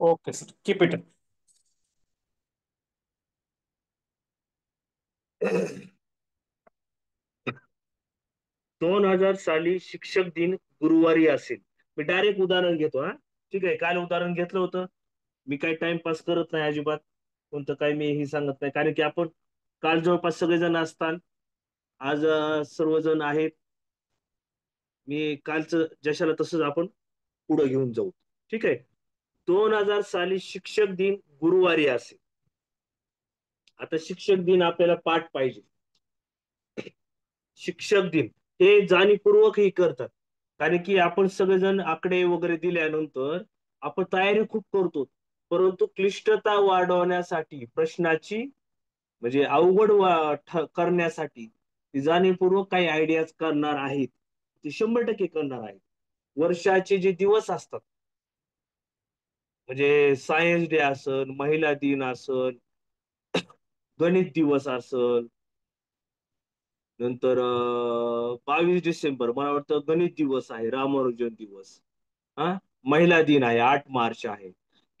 Okay sir, keep it. 2000 साली शिक्षक दिन गुरुवारी असेल. मी डायरेक्ट उदाहरण घेतो हा. ठीक आहे, काल उदाहरण घेतलं होतं. मी काही टाइमपास करत नाही अजिबात. कोणतं काही मी हे सांगत नाही, कारण की आपण काल जवळपास सगळेजण असतात. आज सर्वजण आहेत. मी कालचं जशाला तसंच आपण पुढे घेऊन जाऊ. ठीक आहे. 2000 साली शिक्षक दिन गुरुवारी असेल. आता शिक्षक दिन आपल्याला पाठ पाहिजे. शिक्षक दिन हे जाणीवपूर्वक हे करतात, कारण की आपण सगळेजण आकडे वगैरे दिल्यानंतर आपण तयारी खूप करतो, परंतु क्लिष्टता वाढवण्यासाठी प्रश्नाची म्हणजे अवघड करण्यासाठी ती जाणीवपूर्वक काही आयडियाज करणार आहेत. ती 100% करणार आहेत. वर्षाचे जे दिवस असतात, म्हणजे सायन्स डे असल, महिला दिन असल, गणित दिवस असल, नंतर 22 डिसेंबर मला वाटतं गणित दिवस आहे, रामानुजन दिवस, हा, महिला दिन आहे, 8 मार्च आहे,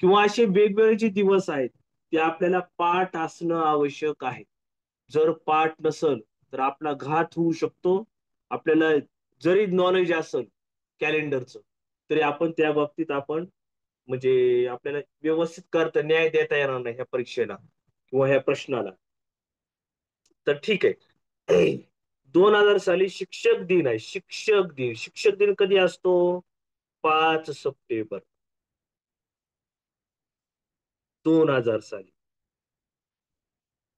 किंवा असे वेगवेगळे जे दिवस आहेत ते आपल्याला पाठ असणं आवश्यक आहे. जर पाठ नसल तर आपला घात होऊ शकतो. आपल्याला जरी नॉलेज असेल कॅलेंडरचं, तरी आपण त्या बाबतीत आपण म्हणजे आपल्याला व्यवस्थित करता न्याय देता येणार नाही ह्या परीक्षेला किंवा ह्या प्रश्नाला. तर ठीक आहे. 2000 साली शिक्षक दिन आहे. शिक्षक दिन कधी असतो? 5 सप्टेंबर 2000 साली.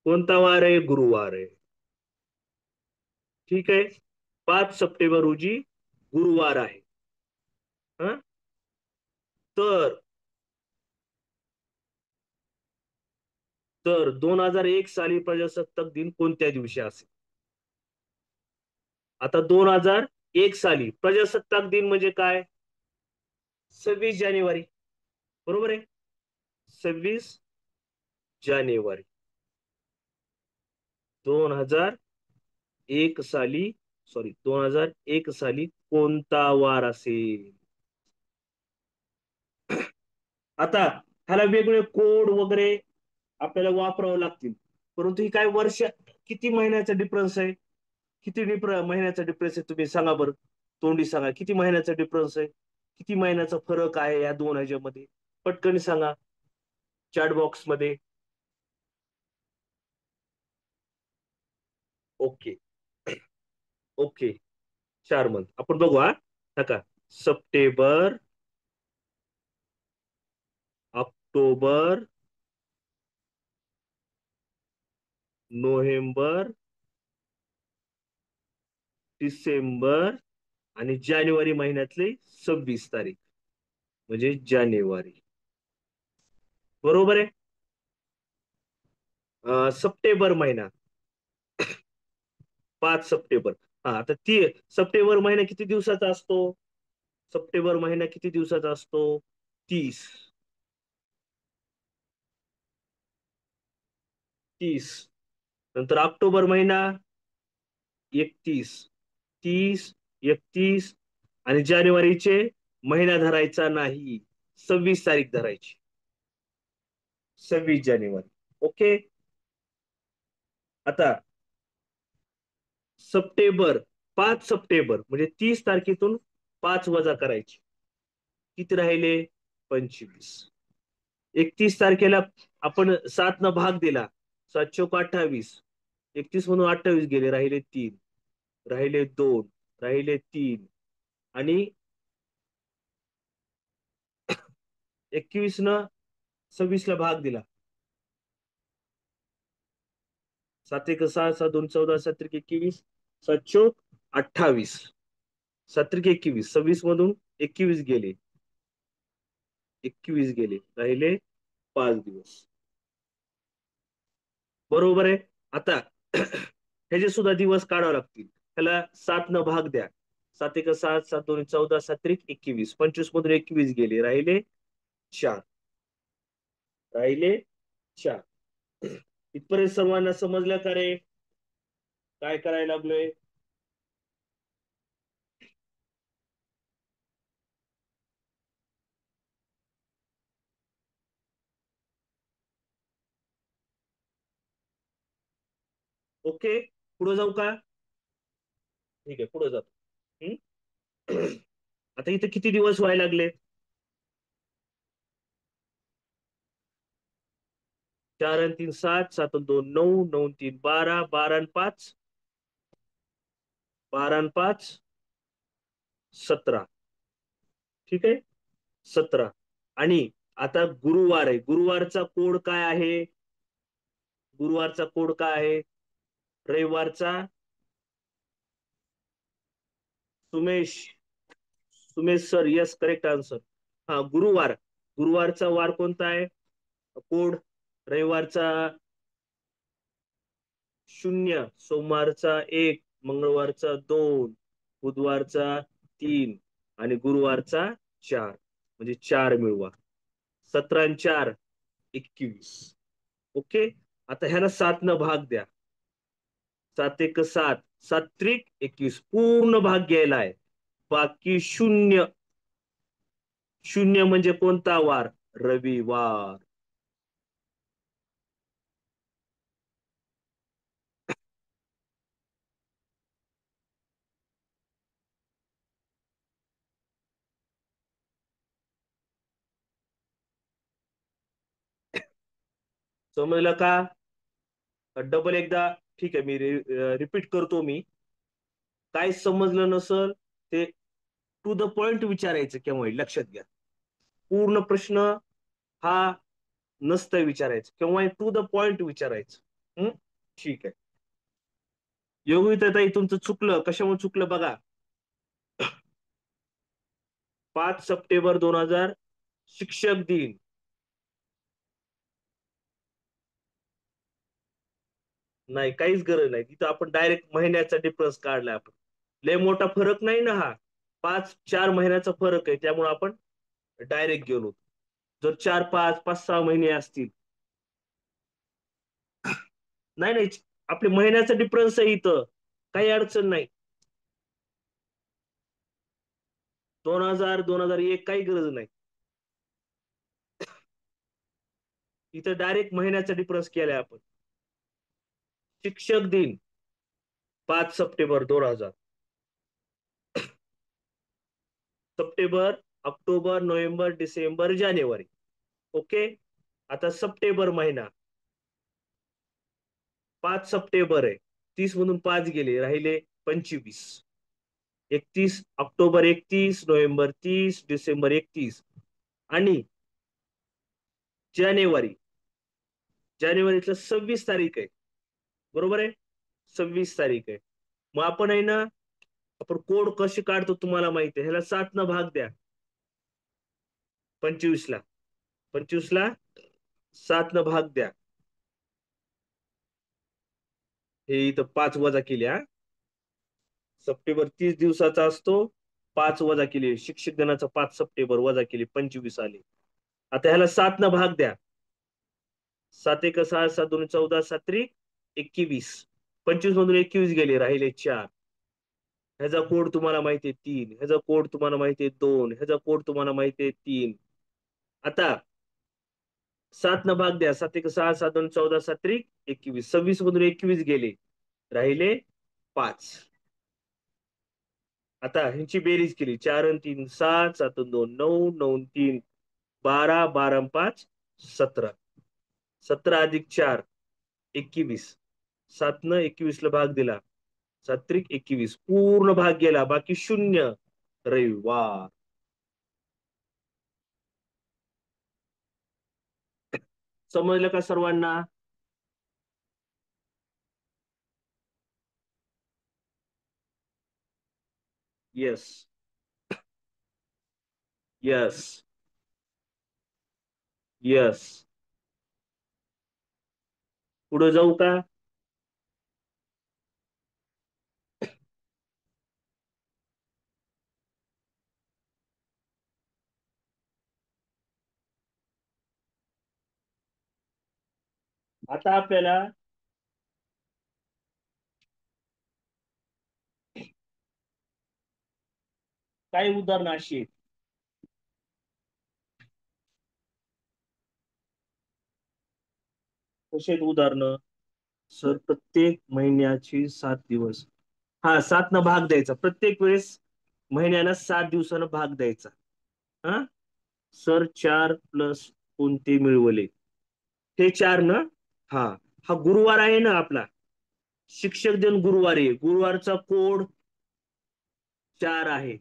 कोणता वार आहे? गुरुवार आहे. ठीक आहे. 5 सप्टेंबर रोजी गुरुवार आहे. हा. तर तर 2001 साली प्रजासत्ताक दिन कोणत्या दिवशी असेल? आता 2001 साली प्रजासत्ताक दिन म्हणजे काय? 26 जानेवारी. बरोबर आहे. 26 जानेवारी 2001 साली, सॉरी, 2001 साली कोणता वार असेल? आता ह्याला वेगवेगळे कोड वगैरे आपल्याला वापरावं लागतील, परंतु ही काय वर्ष, किती महिन्याचा डिफरन्स आहे? किती महिन्याचा डिफरन्स आहे तुम्ही सांगा बरं. तोंडी सांगा, किती महिन्याचा डिफरन्स आहे? किती महिन्याचा फरक आहे या दोन ह्याच्यामध्ये? पटकन सांगा चॅट बॉक्स मध्ये. ओके. ओके. 4 मंथ आपण बघू हा. नका. सप्टेंबर, ऑक्टोबर, नोव्हेंबर, डिसेंबर आणि जानेवारी महिन्यातली 26 तारीख म्हणजे जानेवारी. बरोबर आहे. सप्टेंबर महिना 5 सप्टेंबर. हा, आता ती सप्टेंबर महिना किती दिवसाचा असतो? सप्टेंबर महिना किती दिवसाचा असतो? 30. नंतर ऑक्टोबर महिना 31. 30, 31. आणि जानेवारीचे महिना धरायचा नाही, 26 तारीख धरायची. 26 जानेवारी. ओके. आता सप्टेंबर, 5 सप्टेंबर म्हणजे 30 तारखेतून 5 वजा करायचे. किती राहिले? 25. 31 तारखेला आपण 7 न भाग दिला. 7 चोक 28. 31 मधून 28 गेले, राहिले 3, राहिले 2, राहिले 3. आणि 21 न 26 ला भाग दिला. 7 1 6, 7 2 14, 7 3 21, 7 चोक 28, 7 3 21, 26 मधून 21 गेले, 21 गेले, राहिले 5 दिवस. बरोबर आहे. आता ह्याचे सुद्धा दिवस काढावे लागतील. त्याला 7 न भाग द्या. 7 1 7, 7 2 14, 7 3 21, 25 मधून 21 गेले, राहिले 4, राहिले 4. इथपर्यंत सर्वांना समजलं का रे? काय करायला लागलोय? ओके, पुढे जाऊ का? ठीक आहे, पुढे जातो. हम्म? आता इथे किती दिवस व्हायला लागले? 4 आणि 3 7, 7 आणि 2 9, 9 आणि 3 12, 12 आणि 5, 12 आणि 5 17. ठीक आहे, 17. आणि आता गुरुवार आहे, गुरुवारचा कोड काय आहे? गुरुवारचा कोड काय आहे? रविवारचा? Sumesh, Sumesh sir, yes, correct answer. हा, गुरुवार. गुरुवारचा वार कोणता आहे? कोड. रविवारचा 0, सोमवारचा 1, मंगळवारचा 2, बुधवारचा 3 आणि गुरुवारचा 4. म्हणजे 4 मिळवा. 17 आणि 4 21. ओके. आता ह्याला 7 न भाग द्या. 7 1 7, 7 त्रिक 21, पूर्ण भाग घ्यायला आहे. बाकी शून्य. शून्य म्हणजे कोणता वार? रविवार. समजलं का? डबल एकदा. ठीक आहे, मी रिपीट करतो. मी काय समजलं नसल ते टू द पॉइंट विचारायचं केव्हा, लक्षात घ्या. पूर्ण प्रश्न हा नसतं विचारायचं, केव्हा टू द पॉइंट विचारायचं. हम्म? ठीक आहे. योगिता ताई, तुमचं चुकलं. कशामुळे चुकलं बघा. 5 सप्टेंबर 2000 शिक्षक दिन. नाही, काहीच गरज नाही तिथं. आपण डायरेक्ट महिन्याचा डिफरन्स काढलाय आपण. लय मोठा फरक नाही ना हा. 5 4 महिन्याचा फरक आहे, त्यामुळे आपण डायरेक्ट गेलो. जर 4 5 5 6 महिने असतील. नाही नाही, आपले महिन्याचा डिफरन्स आहे इथं. काही अडचण नाही. 2000 2001 काही गरज नाही. इथं डायरेक्ट महिन्याचा डिफरन्स केलाय आपण. शिक्षक दिन 5 सप्टेंबर 2000. सप्टेंबर, ऑक्टोबर, नोव्हेंबर, डिसेंबर, जानेवारी. ओके. आता सप्टेंबर महिना 5 सप्टेंबर आहे. 30 मधून 5 गेले, राहिले 25. 31 ऑक्टोबर, 31 नोव्हेंबर, 30 डिसेंबर 31. आणि जानेवारी. जानेवारीला 26 तारीख आहे. बरोबर आहे, 26 तारीख आहे. मग आपण आहे ना, आपण कोड कशी काढतो तुम्हाला माहिती आहे. ह्याला 7 न भाग द्या. 25ला. 25ला 7 न भाग द्या. हे इथं 5 वजा केले हा. सप्टेंबर 30 दिवसाचा असतो. 5 वजा केले, शिक्षक दिनाचा 5 सप्टेंबर वजा केले, 25 आले. आता ह्याला 7 न भाग द्या. 7 1 6, 7 2 14, 7 3 21. 25 मधून 21 गेले, राहिले 4. ह्याचा कोड तुम्हाला माहिती आहे 3, ह्याचा कोड तुम्हाला माहिती आहे 2, ह्याचा कोड तुम्हाला माहिती आहे 3. आता 7 न भाग द्या. 7 1 6, 7 2 14, 7 3 21. 26 मधून 21 गेले, राहिले 5. आता ह्यांची बेरीज केली. 4 आणि 3 7, 7 आणि 2 9, 9 आणि 3 12, 12 आणि 5 17. 17 + 4 21. 7 न 21ला भाग दिला. 7 3 21, पूर्ण भाग गेला, बाकी शून्य. रविवार. समजलं का सर्वांना? येस. येस. येस. पुढे जाऊ का? आता आपल्याला काही उदाहरणं अशी आहेत. कशी आहेत उदाहरणं? सर प्रत्येक महिन्याची 7 दिवस. हा, 7 न भाग द्यायचा प्रत्येक वेळेस. महिन्याला 7 दिवसानं भाग द्यायचा. हा सर, 4 प्लस कोणते मिळवले? हे 4 ना. हा, हा गुरुवार आहे ना आपला. शिक्षक दिन गुरुवारी आहे. गुरुवारचा कोड 4 आहे.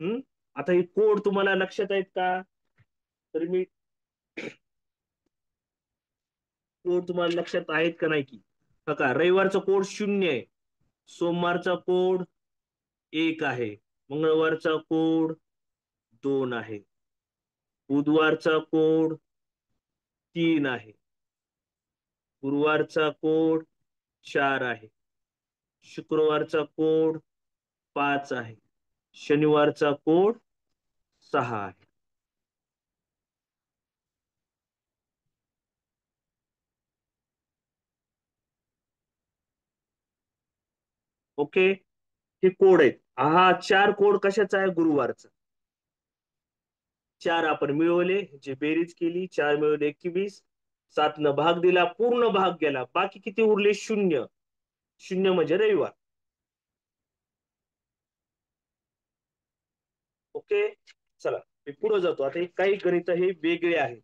हम्म. आता हे कोड तुम्हाला लक्षात आहेत का? तर मी कोड तुम्हाला लक्षात आहेत का नाही की? बघा, रविवारचा कोड 0 आहे. सोमवारचा कोड 1 आहे. मंगळवारचा कोड 2 आहे. बुधवारचा कोड 3 आहे. गुरुवारचा कोड 4 आहे. शुक्रवारचा कोड 5 आहे. शनिवारचा कोड 6 आहे. ओके, हे कोड आहेत. हा 4 कोड कशाचा आहे? गुरुवारचा. 4 आपण मिळवले, जे बेरीज केली, 4 मिळवले 21. 7 न भाग दिला, पूर्ण भाग गेला, बाकी किती उरले? 0. 0 म्हणजे रविवार. ओके, चला मी पुढे जातो. आता हे काही गणित हे वेगळे आहेत,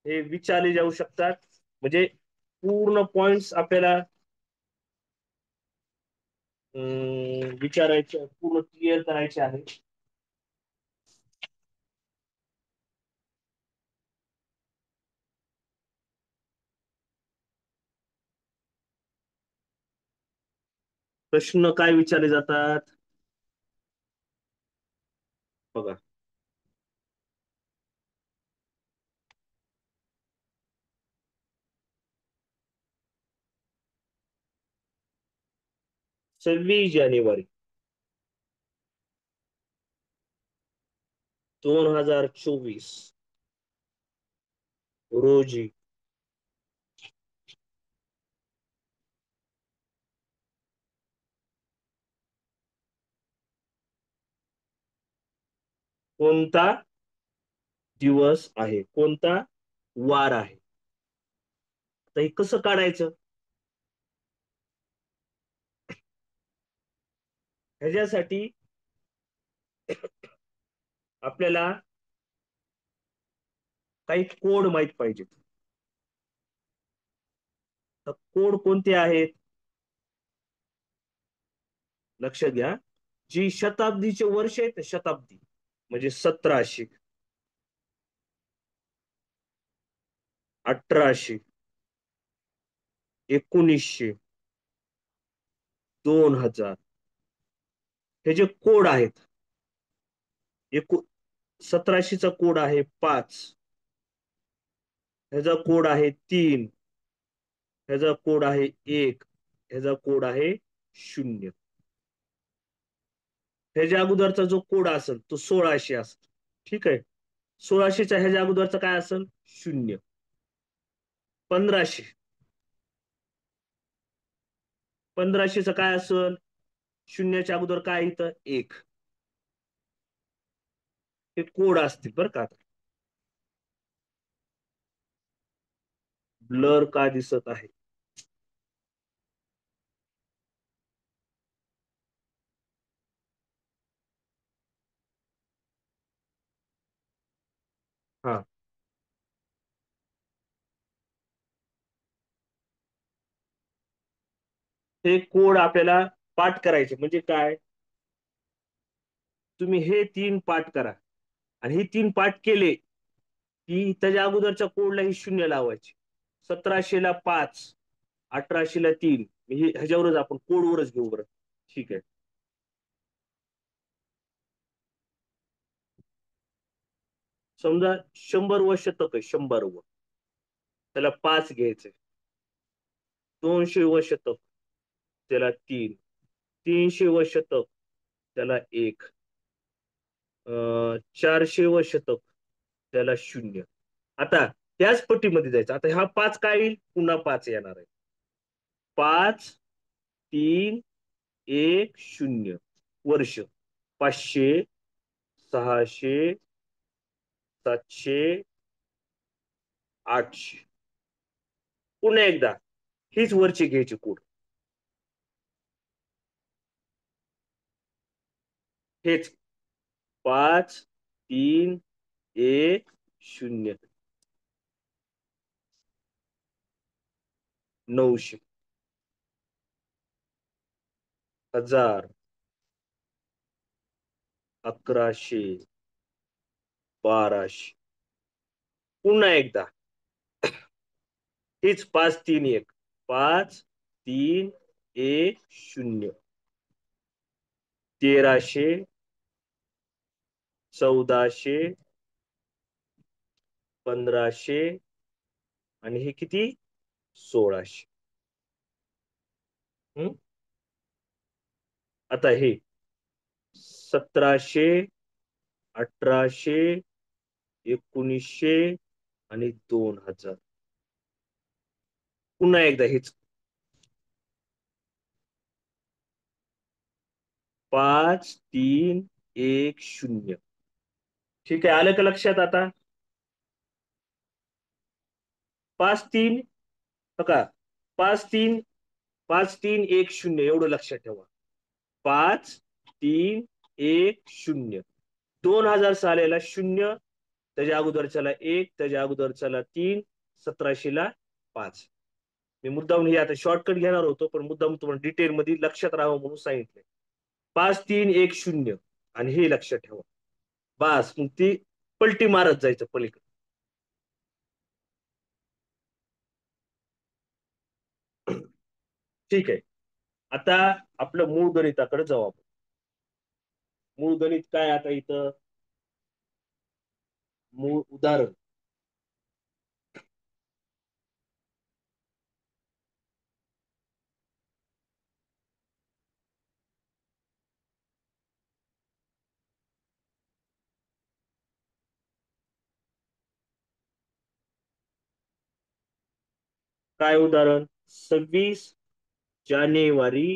हे विचारले जाऊ शकतात. म्हणजे पूर्ण पॉइंट्स आपल्याला विचारायचे, पूर्ण क्लिअर करायचे आहे. प्रश्न काय विचारले जातात बघा. 26 जानेवारी 2024 रोजी कोणता दिवस आहे? कोणता वार आहे? तर हे कसं काढायचं? ह्याच्यासाठी आपल्याला काही कोड माहित पाहिजेत. तर कोड कोणते आहेत? लक्ष द्या. जी शताब्दीचे वर्ष आहेत, शताब्दी म्हणजे 1700, 1800, 1900, 2000, हे जे कोड आहेत. 1700चा कोड आहे 5, ह्याचा कोड आहे 3, ह्याचा कोड आहे 1, ह्याचा कोड आहे 0. ह्याच्या अगोदरचा जो कोड असेल तो 1600 असेल. ठीक आहे. 1600च्या ह्याच्या अगोदरचा काय असेल? 0. 1500, 1500चं काय असेल? शून्याच्या अगोदर काय इथं? 1. हे कोड असतील बरं का. ब्लर का दिसत आहे? हा, हे कोड आपल्याला पाठ करायचे. म्हणजे काय? तुम्ही हे 3 पाठ करा, आणि हे 3 पाठ केले की त्याच्या अगोदरच्या कोडला ही 0 लावायचे. 1700ला 5, 1800ला 3. ह्याच्यावरच आपण कोडवरच घेऊ बरं. ठीक आहे. समजा 100 व शतक आहे, 100 व, त्याला 5 घ्यायचे. 200 व शतक, त्याला 3. 300 व शतक, त्याला 1. 400 व शतक, त्याला 0. आता त्याच पट्टीमध्ये जायचं. आता हा 5 काय येईल? पुन्हा 5 येणार आहे. 5, 3, 1, 0. वर्ष 500, 600, 700, 800. पुन्हा एकदा हीच वरची घ्यायची कूड. हेच 5 3 1 0. 900, 1000, 1100, 1200. पुन्हा एकदा हीच 5 3 1. 5 3 1 0. 1300, 1400, 1500 आणि हे किती 1600. आता हे 1700, 1800, 1900 आणि 2000. पुन्हा एकदा हेच 5 3 1 0. ठीक आहे, आलं का लक्षात आता? 5 3 बघा, 5 3 1 0 एवढं लक्षात ठेवा. 5 3 1 0. 2000 सालेला 0, त्याच्या अगोदरच्याला 1, त्याच्या अगोदरच्याला 3, 1700ला 5. मी मुद्दाम हे आता शॉर्टकट घेणार होतो, पण मुद्दाम तुम्हाला डिटेल मध्ये लक्षात राहावं म्हणून सांगितलंय. 5 3 1 0 आणि हे लक्षात ठेवा. बस मग ती पलटी मारत जायचं पलीकडे. ठीक आहे, आता आपलं मूळ गणिताकडे जाऊ आपण. मूळ गणित काय आता इथं? मूळ उदाहरण. काय उदाहरण? 26 जानेवारी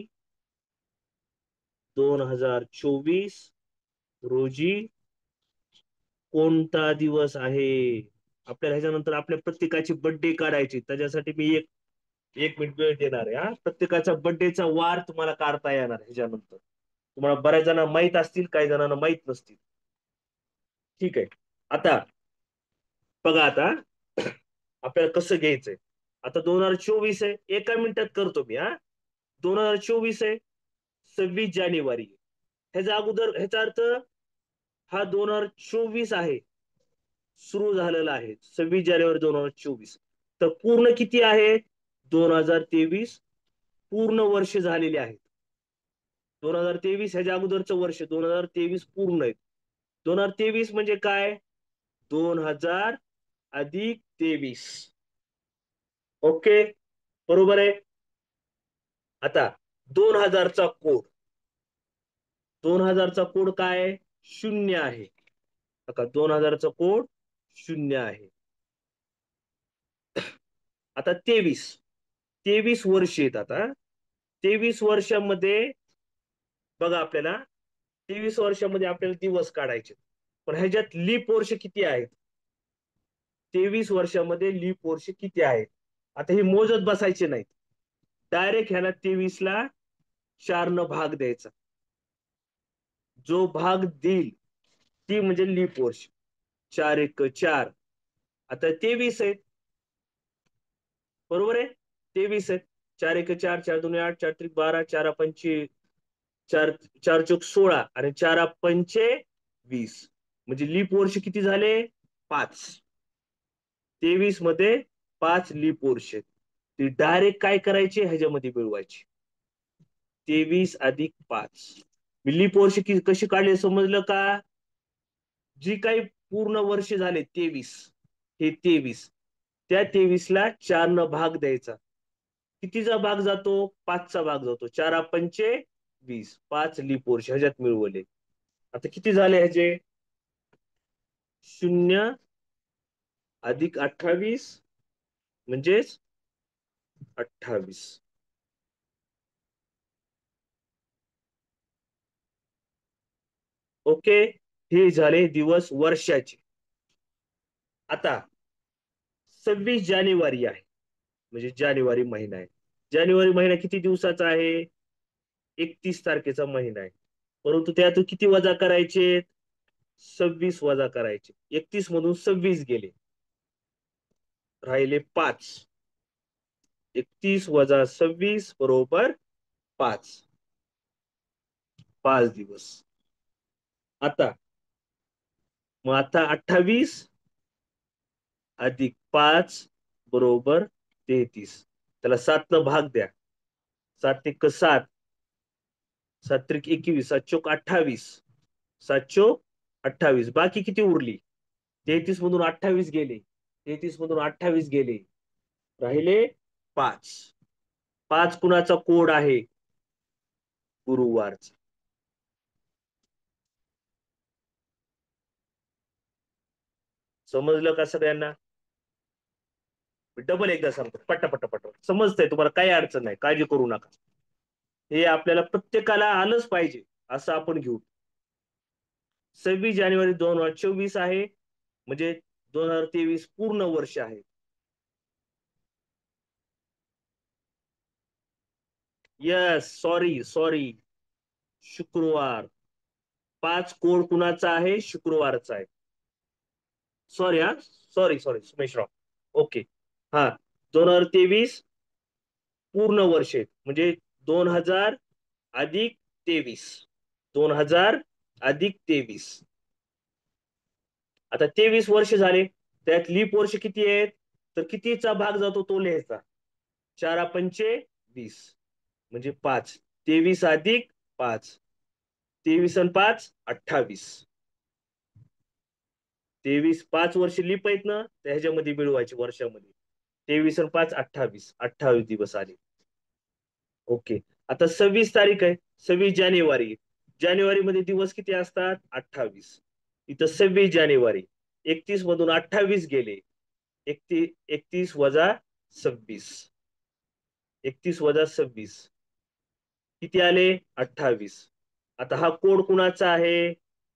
2024 रोजी कोणता दिवस आहे? आपल्याला ह्याच्यानंतर आपल्या प्रत्येकाची बर्थडे काढायची, त्याच्यासाठी मी एक एक मिनिट वेळ देणार आहे. हा, प्रत्येकाच्या बर्थडेचा वार तुम्हाला काढता येणार ह्याच्यानंतर. तुम्हाला बऱ्याच जणांना माहित असतील, काही जणांना माहित नसतील. ठीक आहे, आता बघा, आता आपल्याला कसं घ्यायचंय. आता 2024 आहे, एका मिनिटात करतो मी. 2024 आहे, 26 जानेवारी. ह्याच्या अगोदर ह्याचा अर्थ हा 2024 आहे, सुरू झालेला आहे 26 जानेवारी 2024. तर पूर्ण किती आहे? 2023 पूर्ण वर्ष झालेले आहेत. 2023 ह्याच्या अगोदरचं वर्ष 2023 पूर्ण आहे. 2023 म्हणजे काय? 2000 + 23. ओके, बरोबर आहे. आता 2000चा कोड, 2000चा कोड काय? 0 आहे. आता 2000चा कोड 0 आहे. आता 23 वर्ष आहेत. आता 23 वर्षामध्ये बघा, आपल्याला 23 वर्षामध्ये आपल्याला दिवस काढायचे, पण ह्याच्यात लीप वर्ष किती आहेत? 23 वर्षामध्ये लीप वर्ष किती आहेत? आता हे मोजत बसायचे नाहीत, डायरेक्ट ह्याला 23ला 4 न भाग द्यायचा. जो भाग देईल ती म्हणजे लीप वर्ष. 4 1 4. आता 23 आहेत, बरोबर आहे. 23 आहेत. 4 1 4, 4 2 8, 4 3 12, 4 5 4, 4 4 16 आणि 4 5 20. म्हणजे लीप वर्ष किती झाले? 5. 23 मध्ये 5 लीप वर्ष आहेत. ती डायरेक्ट काय करायची? ह्याच्यामध्ये मिळवायची. 23 + 5. मी लीप वर्ष कशी काढली समजलं का? जी काही पूर्ण वर्ष झाले 23, हे 23, त्या 23ला 4 न भाग द्यायचा. कितीचा भाग जातो? 5चा भाग जातो. 4 5 20. 5 लीप वर्ष ह्याच्यात मिळवले. आता किती झाले ह्याचे? 0 + 28 म्हणजेच 28. ओके, हे झाले दिवस वर्षाचे. आता 26 जानेवारी आहे, म्हणजे जानेवारी महिना आहे. जानेवारी महिना किती दिवसाचा आहे? 31 तारखेचा महिना आहे. परंतु त्यातून किती वजा करायचे? 26 वजा करायचे. 31 मधून 26 गेले, राहिले 5. 31 - 26 बरोबर 5. 5 दिवस. आता मग आता 28 अधिक 5 बरोबर 33. त्याला 7 न भाग द्या. 7 × 7, 7 × 21, 7 × 28. 728. बाकी किती उरली? 33 मधून 28 गेले. 33 मधून 28 गेले, राहिले 5. 5 कुणाचा कोड आहे? गुरुवारचा. समजलं का सगळ्यांना? डबल एकदा सांगतो, पट्टा पट्टा पट्टा. समजतंय तुम्हाला? काही अडचण नाही, काळजी करू नका. हे आपल्याला प्रत्येकाला आलंच पाहिजे असं आपण घेऊ. 26 जानेवारी 2024 आहे, म्हणजे 2023 पूर्ण वर्ष आहे. यस, सॉरी सॉरी, शुक्रवार. 5 कोड कुणाचा आहे? शुक्रवारचा आहे. सॉरी हा, सॉरी सॉरी सुमेशराव. ओके. हा, 2023 पूर्ण वर्ष आहे, म्हणजे 2000 + 23. 2000 + 23. आता 23 वर्ष झाले, त्यात लीप वर्ष किती आहेत? तर कितीचा भाग जातो तो लिहायचा. 4 × 5 = 20, म्हणजे 5. 23 + 5. 23 आणि 5 = 28. 5 वर्ष लीप आहेत ना, त्या ह्याच्यामध्ये मिळवायचे वर्षामध्ये. 23 आणि 5 = 28. 28 दिवस आले. ओके. आता 26 तारीख आहे, 26 जानेवारी. जानेवारीमध्ये दिवस किती असतात? 28. इथं 26 जानेवारी. 31 मधून 28 गेले. 31 - 26. 31 - 26 किती आले? 28. आता हा कोड कुणाचा आहे?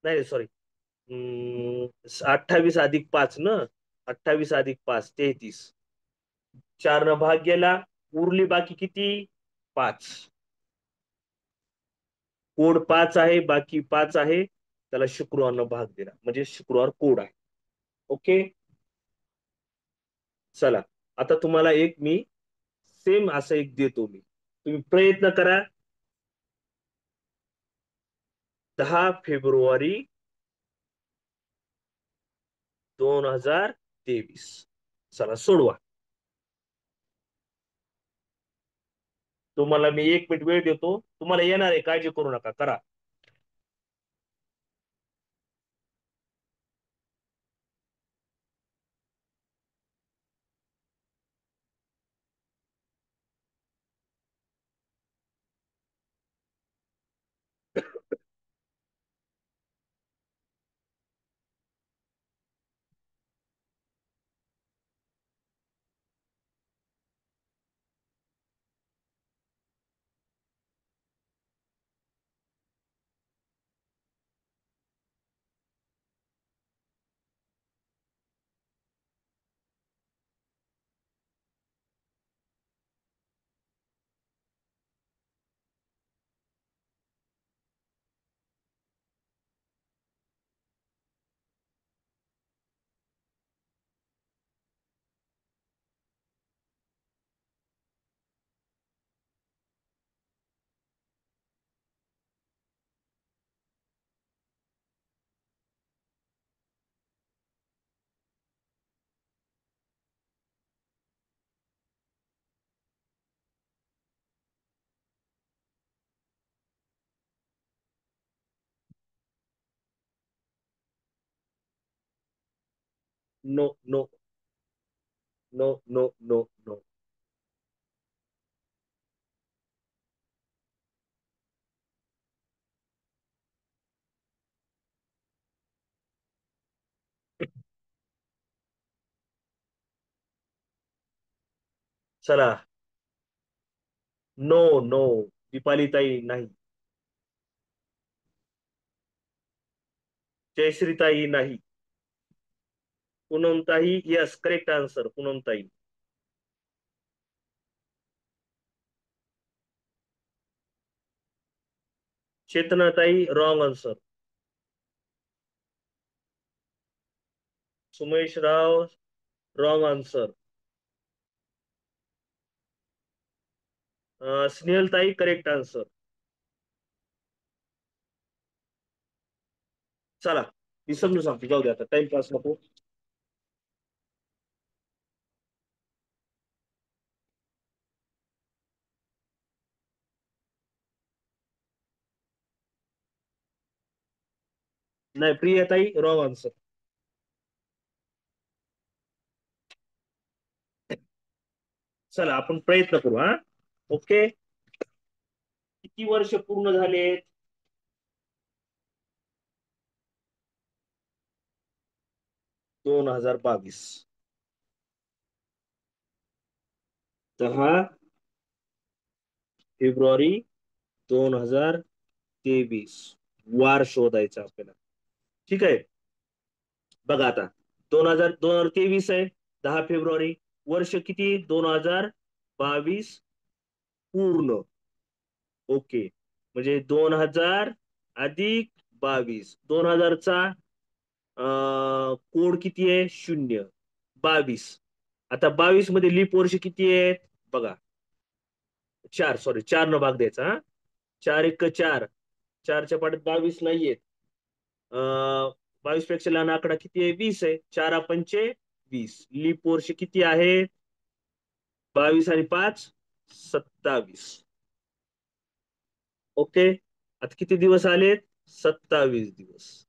नाही सॉरी, 28 + 5 ना. 28 + 5 33. 4 न भाग गेला, उरली बाकी किती? 5. कोड 5 आहे, बाकी 5 आहे, त्याला शुक्रवारनं भाग दिला, म्हणजे शुक्रवार कोड आहे. ओके. चला, आता तुम्हाला एक मी सेम असं एक देतो मी. तुम्ही प्रयत्न करा. 10 फेब्रुवारी 2023. चला सोडवा. तुम्हाला मी 1 मिनिट वेळ देतो. तुम्हाला येणार आहे, काळजी करू नका, करा. No no no no no no. चला. No no. दीपाली ताई नाही. जयश्री ताई नाही. पूनम ताई, यस, करेक्ट आन्सर, पूनम ताई. चेतनाताई wrong answer. Sumesh Rao wrong answer. स्नेहलताई करेक्ट आन्सर. चला, मी समजून सांगतो, जाऊ दे आता, टाइमपास नको. नाही, प्रियाताई रॉंग आन्सर. चला, आपण प्रयत्न करू हा. ओके. किती वर्ष पूर्ण झालेत? 2022. 10 फेब्रुवारी 2023. वार शोधायचा आपल्याला. ठीक आहे. बघा आता, 2023 आहे. 10 फेब्रुवारी. वर्ष किती? 2022 पूर्ण. ओके. म्हणजे 2000 अधिक 22. 2000चा कोड किती आहे? 0. 22. आता 22 मध्ये लीप वर्ष किती आहेत? बघा. 4, सॉरी, 4 न भाग द्यायचा हा. 4 1 4. 4च्या पाड्यात 22 नाहीयेत. 22 पेक्षा लहान आकडा किती आहे? 20 आहे. 4 पंचे 20. लीप वर्ष किती आहे? 22 आणि 5 27. ओके. आता किती दिवस आलेत? 27 दिवस.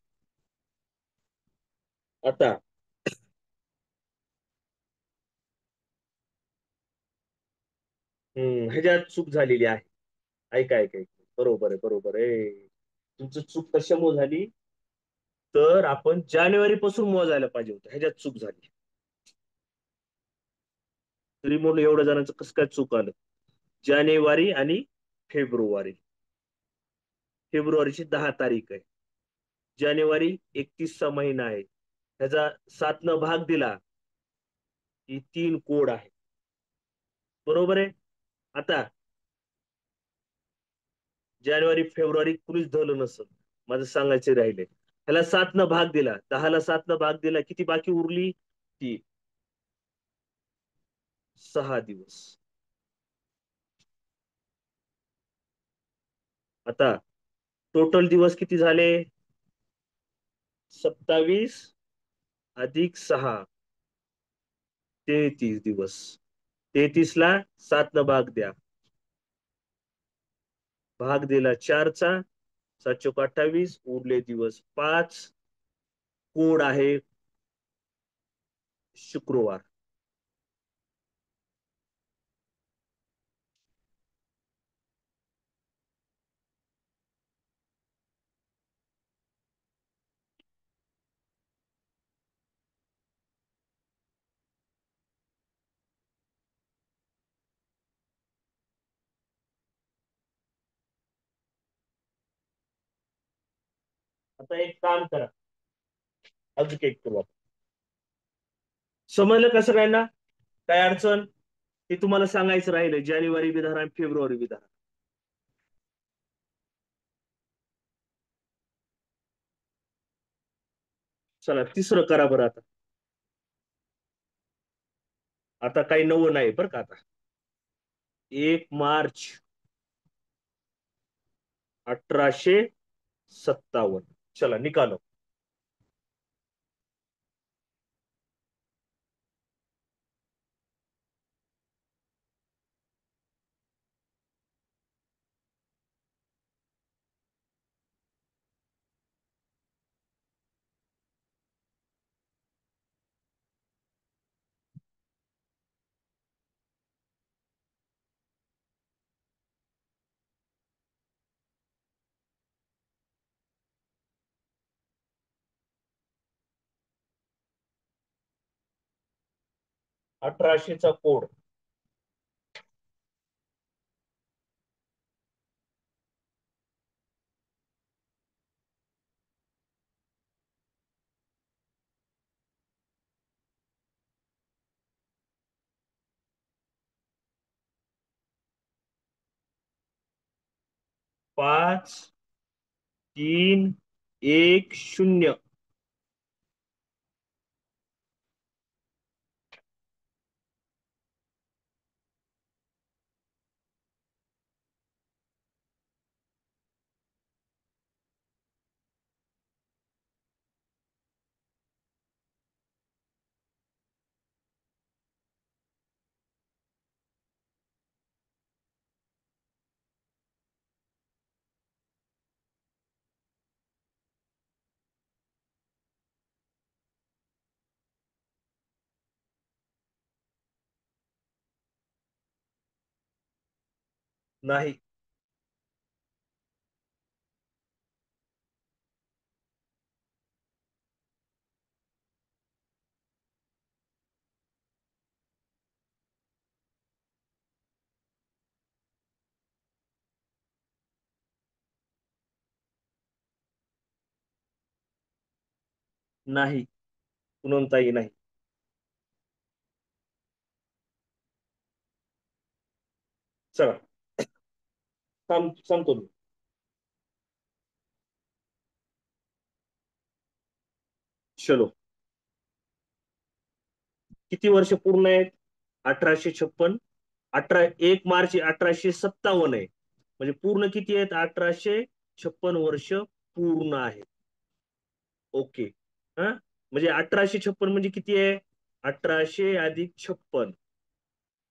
आता ह्याच्यात चूक झालेली आहे. ऐका ऐका ऐका. बरोबर आहे, बरोबर आहे. तुमची चूक कशामुळे झाली? तर आपण जानेवारी पासून मोजायला पाहिजे होतं, ह्याच्यात चूक झाली. तरी म्हणून एवढ्या जणांचं कसं काय चूक आलं? जानेवारी आणि फेब्रुवारी. फेब्रुवारीची 10 तारीख आहे. जानेवारी 31चा महिना आहे. ह्याचा 7 भाग दिला की 3 कोड आहे. बरोबर आहे. आता जानेवारी फेब्रुवारी कुणीच धरलं नसत. माझं सांगायचे राहिले. ह्याला 7 भाग दिला, 10ला 7 भाग दिला, किती बाकी उरली? ती 6 दिवस. आता टोटल दिवस किती झाले? 27 अधिक 6. 33 दिवस. 33ला 7 भाग द्या. भाग दिला 4चा. 7 चोक 28. उरले दिवस 5. कोड आहे शुक्रवार. आता एक काम करा, अजून एक करू आपण. समजलं का सगळ्यांना? काय अडचण? हे तुम्हाला सांगायचं राहिलं, जानेवारी बी धरा आणि फेब्रुवारी बी धरा. चला, तिसरं करा बरं आता. आता काही नवं नाही बरं का आता. 1 मार्च 1857. चला, निकालो. 1800चा कोड. 3 1 0. नाही. नाही. पुनमताई नाही. चला, सांगतो मी. चलो. किती वर्ष पूर्ण आहेत? 1856. 1 मार्च 1857 आहे. म्हणजे पूर्ण किती आहेत? 1856 वर्ष पूर्ण आहेत. ओके. हा, म्हणजे 1856 म्हणजे किती आहे? 1800 अधिक 56.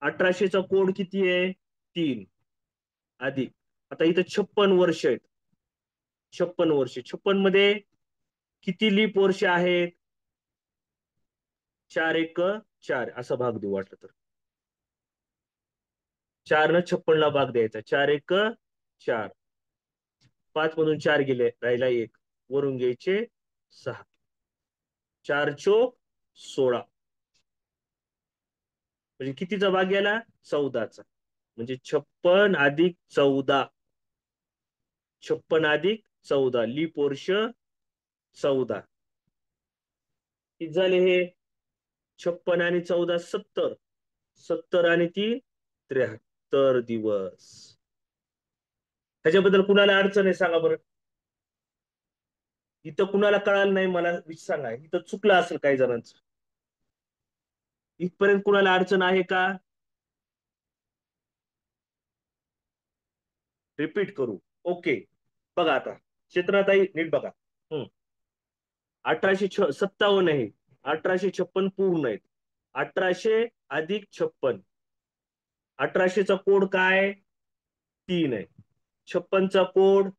1800चा कोड किती आहे? 3. अधिक, आता इथं 56 वर्ष आहेत. 56 वर्ष, 56 मध्ये किती लीप वर्ष आहेत? 4 1 4 असा भाग देऊ वाटलं तर. 4 न 56ला भाग द्यायचा. 4 1 4. 5 मधून 4 गेले, राहिला एक. वरून घ्यायचे 6. 4 चोक 16. म्हणजे कितीचा भाग गेला? 14चा. म्हणजे 56 अधिक 14. 56 अधिक 14 लीप वर्ष 14. किती झाले हे? 56 आणि 14 70. 70 आणि 3 73 दिवस. ह्याच्याबद्दल कुणाला अडचण आहे सांगा बरं. इथं कुणाला कळालं नाही मला सांगा, इथं चुकलं असेल काही जणांचं. इथपर्यंत कुणाला अडचण आहे का? रिपीट करू? ओके. बघा आता, क्षेत्राताई नीट बघा. हम्म. 1857 आहे. 1856 पूर्ण आहेत. 1800 अधिक 56. 1800चा कोड काय? 3 आहे. 56चा कोड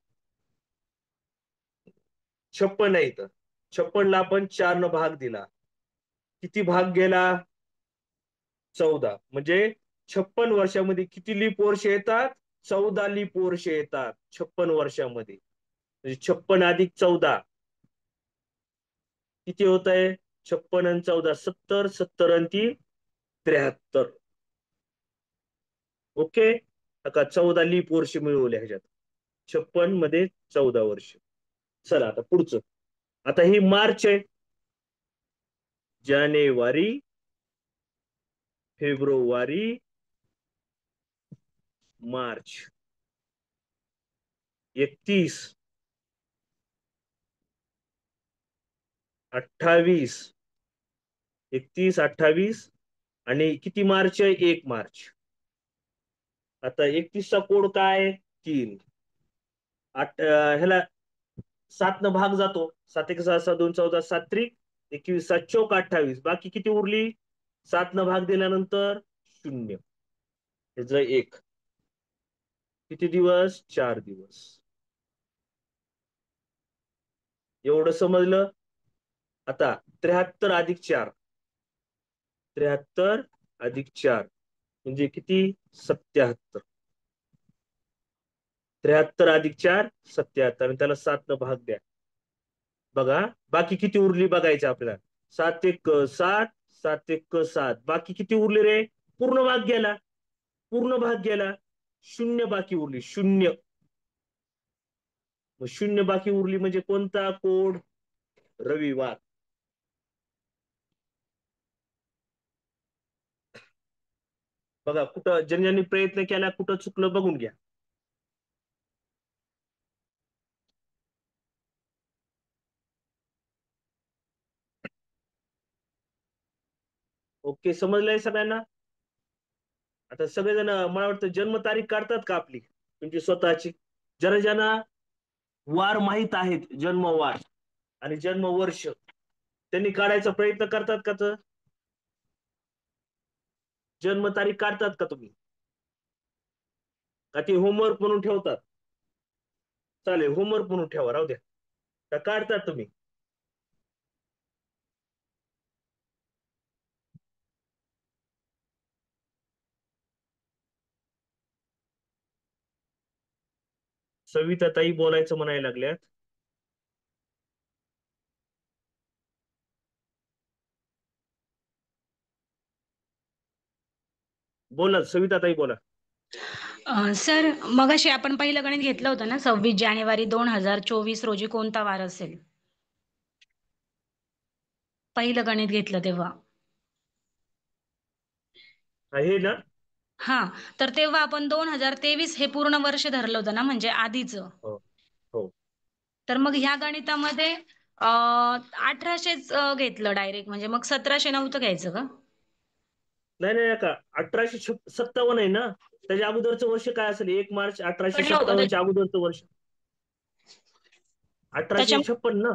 56 आहे. इथं 56ला आपण 4 न भाग दिला. किती भाग गेला? 14. म्हणजे 56 वर्षामध्ये किती लीप वर्ष येतात? 14 लीप वर्ष येतात 56 वर्षामध्ये. म्हणजे 56 अधिक 14 किती होत आहे? 56 आणि 14 70. 70 आणि 3 73. ओके. आता 14 लीप वर्ष मिळवले ह्याच्यात. 56 मध्ये 14 वर्ष. चला आता पुढचं. आता ही मार्च आहे. जानेवारी, फेब्रुवारी, मार्च. 31, 28. 31 28. आणि किती मार्च आहे? 1 मार्च. आता 31चा कोड काय? 3. ह्याला 7 न भाग जातो. 7 1 6 6 2 14 7 त्रिक 21 7 चोक 28. बाकी किती उरली? 7 न भाग दिल्यानंतर 0. ह्याचं 1. किती दिवस? 4 दिवस. एवढं समजलं? आता 73 अधिक 4. 73 अधिक 4 म्हणजे किती? 77. 73 अधिक 4 77 आणि त्याला 7 न भाग द्या. बघा बाकी किती उरली बघायचं आपल्याला. 7 1 7. 7 1 7. बाकी किती उरले रे? पूर्ण भाग गेला. पूर्ण भाग गेला. शून्य बाकी उरली. शून्य. मग शून्य बाकी उरली म्हणजे कोणता कोड? रविवार. बघा कुठं ज्यांनी प्रयत्न केला कुठं चुकलं बघून घ्या. ओके, समजलंय सगळ्यांना? आता सगळेजण मला वाटतं जन्मतारीख काढतात का आपली, तुमची स्वतःची? ज्यांना ज्यांना वार माहित आहेत, जन्मवार आणि जन्मवर्ष, त्यांनी काढायचा प्रयत्न करतात का? तर जन्मतारीख काढतात का तुम्ही? का ती होमवर्क म्हणून ठेवतात? चालेल, होमवर्क म्हणून ठेवा, राहू द्या. का काढतात तुम्ही? सविता ताई बोलायचं म्हणायला लागल्यात. बोला सविता ताई, बोला. सर, मगाशी आपण पहिलं गणित घेतलं होतं ना, 26 जानेवारी 2024 रोजी कोणता वार असेल? पहिलं गणित घेतलं तेव्हा. हे ना? हा, तर तेव्हा आपण 2023 हे पूर्ण वर्ष धरलं होतं ना, म्हणजे आधीचं. हो हो. तर मग ह्या गणितामध्ये 1800च घेतलं डायरेक्ट, म्हणजे मग 1700 नव्हतं घ्यायचं का? नाही नाही का, 1857 आहे ना, त्याच्या अगोदरचं वर्ष काय असेल? 1 मार्च अठराशे पडलं होतं सत्तावन्नच्या अगोदरचं वर्ष अठराशे त्याच्या छप्पन ना.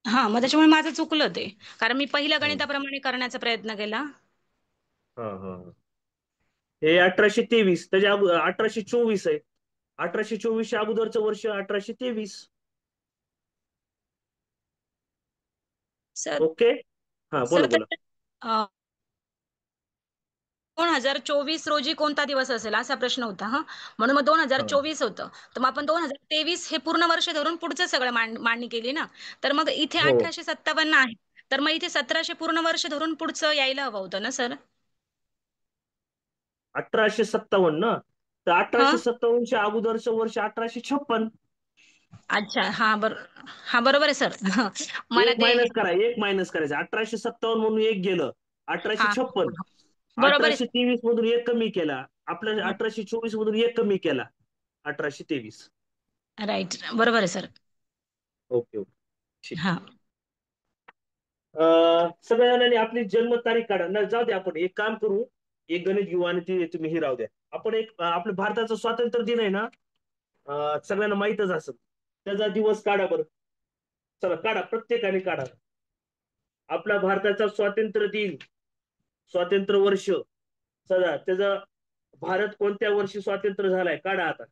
हा, मग त्याच्यामुळे माझं चुकलं ते, कारण मी पहिल्या हं. गणिताप्रमाणे करण्याचा प्रयत्न केला. हा हा हा. हे 1823, त्याच्या 1824 आहे. 1824च्या अगोदरचं वर्ष 1823. Sir okay. हा, बोला सर बोला. 2024 रोजी कोणता दिवस असेल असा प्रश्न होता हा. म्हणून मग दोन हजार हा. चोवीस होतं. तर मग आपण 2023 हे पूर्ण वर्ष धरून पुढचं सगळं मांडणी केली ना. तर मग इथे हो, 1857 आहे. तर मग इथे 1700 पूर्ण वर्ष धरून पुढचं यायला हवं होतं ना सर? 1857 ना, तर हा, 1857च्या अगोदरचं वर्ष 1856. अच्छा, हा बरोबर आहे सर. मला एक ते मायनस करा, एक मायनस करायचं. 1857 म्हणून एक गेलं, अठराशे हा छप्पन बरोबर आहे 1823 मधून एक कमी केला, आपल्या 1824 मधून एक कमी केला, 1823. राईट, बरोबर आहे सर. ओके ओके, ठीक. हा सगळ्या जणांनी आपली जन्मतारीख काढा ना. जाऊ द्या, आपण एक काम करू, एक गणित घेऊ आणि ती तुम्ही ही राहू द्या. आपण एक आपलं भारताचं स्वातंत्र्य दिन आहे ना, सगळ्यांना माहीतच असेल, त्याचा दिवस काढा बरं. चला काढा, प्रत्येकाने काढा. आपला भारताचा स्वातंत्र्य दिन, स्वातंत्र्य वर्ष, चला त्याचा, भारत कोणत्या वर्षी स्वातंत्र्य झालाय काढा आता.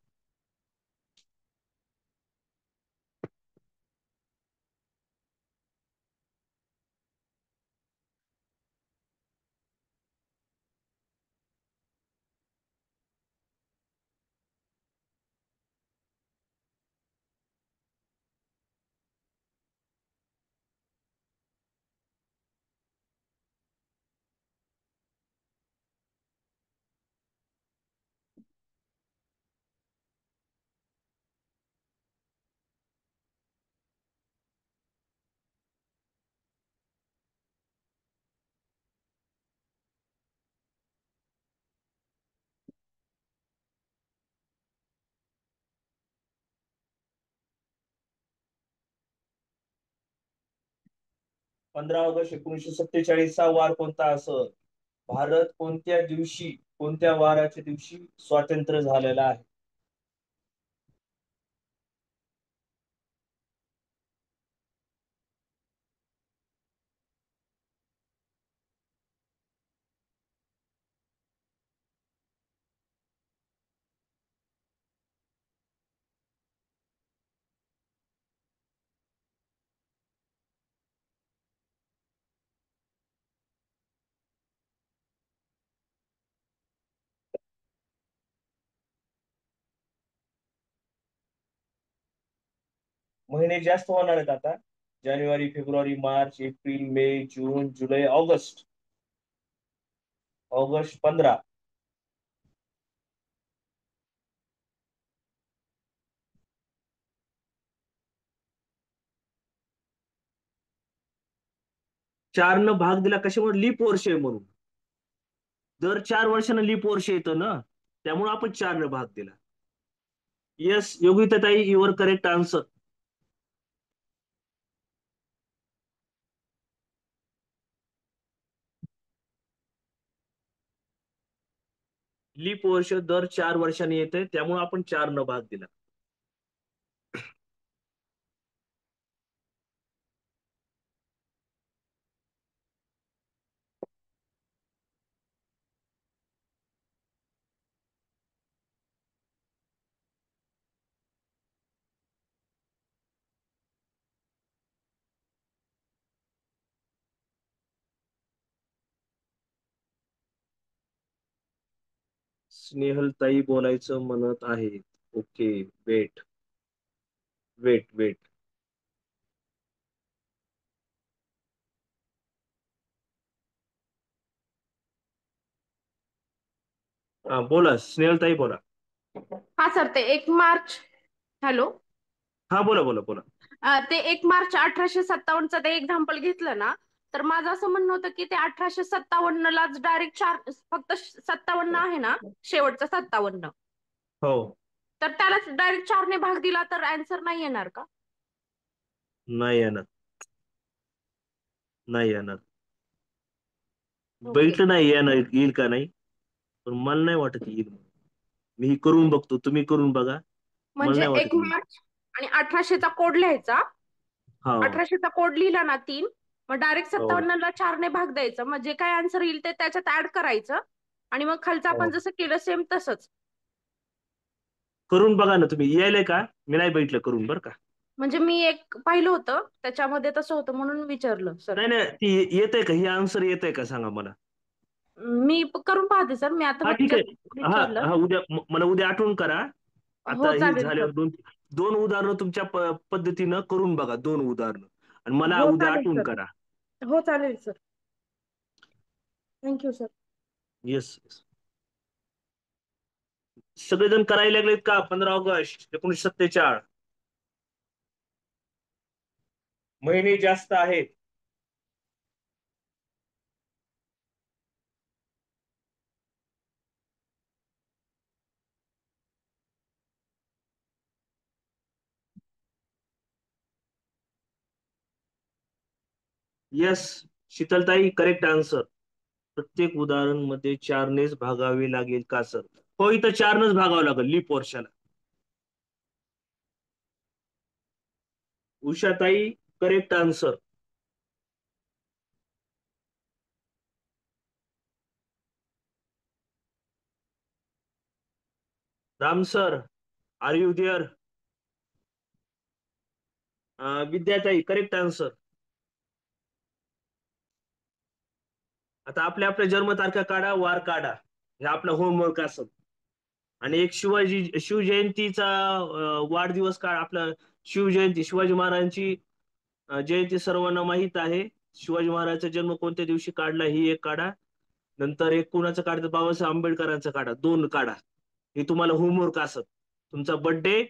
पंधरा ऑगस्ट 1947 चा वार कोणता असं? भारत कोणत्या दिवशी, कोणत्या वाराच्या दिवशी स्वातंत्र्य झालेला आहे? महिने जास्त होणार आहेत आता. जानेवारी, फेब्रुवारी, मार्च, एप्रिल, मे, जून, जुलै, ऑगस्ट. ऑगस्ट 15. 4 भाग दिला कशामुळे? लीप वर्ष आहे म्हणून. दर 4 वर्षांना लीप वर्ष येतं ना, त्यामुळे आपण 4 भाग दिला. येस योगिता ताई, युअर करेक्ट आन्सर. लीप वर्ष दर 4 वर्षांनी येते, त्यामुळे आपण 4 न भाग दिला. स्नेहलताई बोलायचं म्हणत आहेत. ओके. Wait, wait, wait. हा बोला, स्नेहलताई बोला. हा सर, ते 1 मार्च. हॅलो. हा बोला, बोला, बोला. ते 1 मार्च 1857चं ते एक्झाम्पल घेतलं ना, तर माझं असं म्हणणं होतं की ते 1857लाच डायरेक्ट चार, फक्त 57 आहे ना, शेवटचं 57, हो. तर त्यालाच डायरेक्ट 4ने भाग दिला तर आन्सर नाही येणार का? नाही येणार, नाही येणार. ओके. बघितलं नाही येणार, येईल का नाही, पण मला नाही वाटत येईल. मी करून बघतो, तुम्ही करून बघा. मला म्हणजे नाही एक वाटत येईल. मार्च आणि 1800चा कोड लिहायचा. हा. 1800चा कोड लिहिला ना 3, मग डायरेक्ट हो, 57ला 4ने भाग द्यायचं. मग जे काय आन्सर येईल ते त्याच्यात ऍड करायचं, आणि मग खालचं हो. आपण जसं केलं सेम तसंच. करून बघा ना तुम्ही, यायलंय का? मी नाही बघितलं करून, बरं का. म्हणजे मी एक पाहिलं होतं त्याच्यामध्ये तसं होतं म्हणून विचारलं सर. नाही नाही, ती येतंय का, ही आन्सर येतंय का सांगा मला. मी करून पाहते सर, मी आता हा फक्त ठीक जस्ट आहे. हा विचारलं. हा, उद्या मला उद्या आठवण करा. हो आता ही चालेल सर. झाल्यावर दोन दोन उदाहरणं तुमच्या पद्धतीनं करून बघा, 2 उदाहरणं, आणि मला हो उद्या चालेल आठवण सर. करा. हो चालेल सर. Thank you sir. येस. सगळेजण करायला लागलेत का? 15 ऑगस्ट 1947. महिने जास्त आहेत. येस, शीतलताई, करेक्ट आन्सर. प्रत्येक उदाहरण मध्ये 4नेच भागावे लागेल का सर? हो, इथं 4नच भागावं लागेल लीप वर्षाला. उषाताई, correct answer. Ram sir, are you there? विद्याताई, करेक्ट आन्सर. आता आपल्या आपल्या जन्मतारखा काढा, वार काढा. हे आपला होमवर्क असत. आणि एक शिवजयंतीचा वाढदिवस काढ आपला. शिवजयंती, शिवाजी महाराजांची जयंती सर्वांना माहित आहे. शिवाजी महाराजांचा जन्म कोणत्या दिवशी काढला, ही एक काढा. नंतर एक कुणाचं काढतं, बाबासाहेब आंबेडकरांचं काढा, 2 काढा. हे तुम्हाला होमवर्क असत. तुमचा बर्थडे,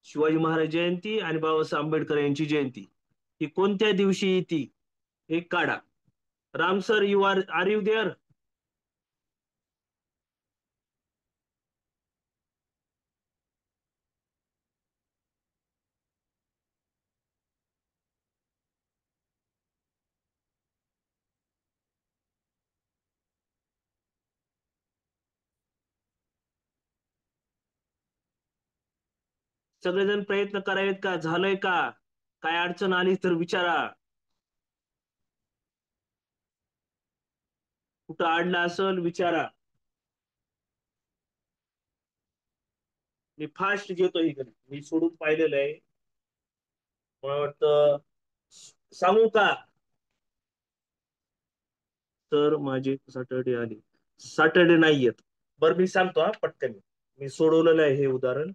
शिवाजी महाराज जयंती आणि बाबासाहेब आंबेडकर यांची जयंती ही कोणत्या दिवशी येते, हे काढा. Ram sir, are you there? सगळेजण प्रयत्न करावेत का? झालंय का? काय अडचण आली तर विचारा. कुठं अडलं असेल विचारा. मी फास्ट घेतो इकडे, मी सोडून पाहिलेलं आहे. मला वाटतं सांगू का? तर माझे सॅटर्डे आली, सॅटर्डे नाही येत. बरं मी सांगतो हा पटकन. मी सोडवलेलं आहे हे उदाहरण.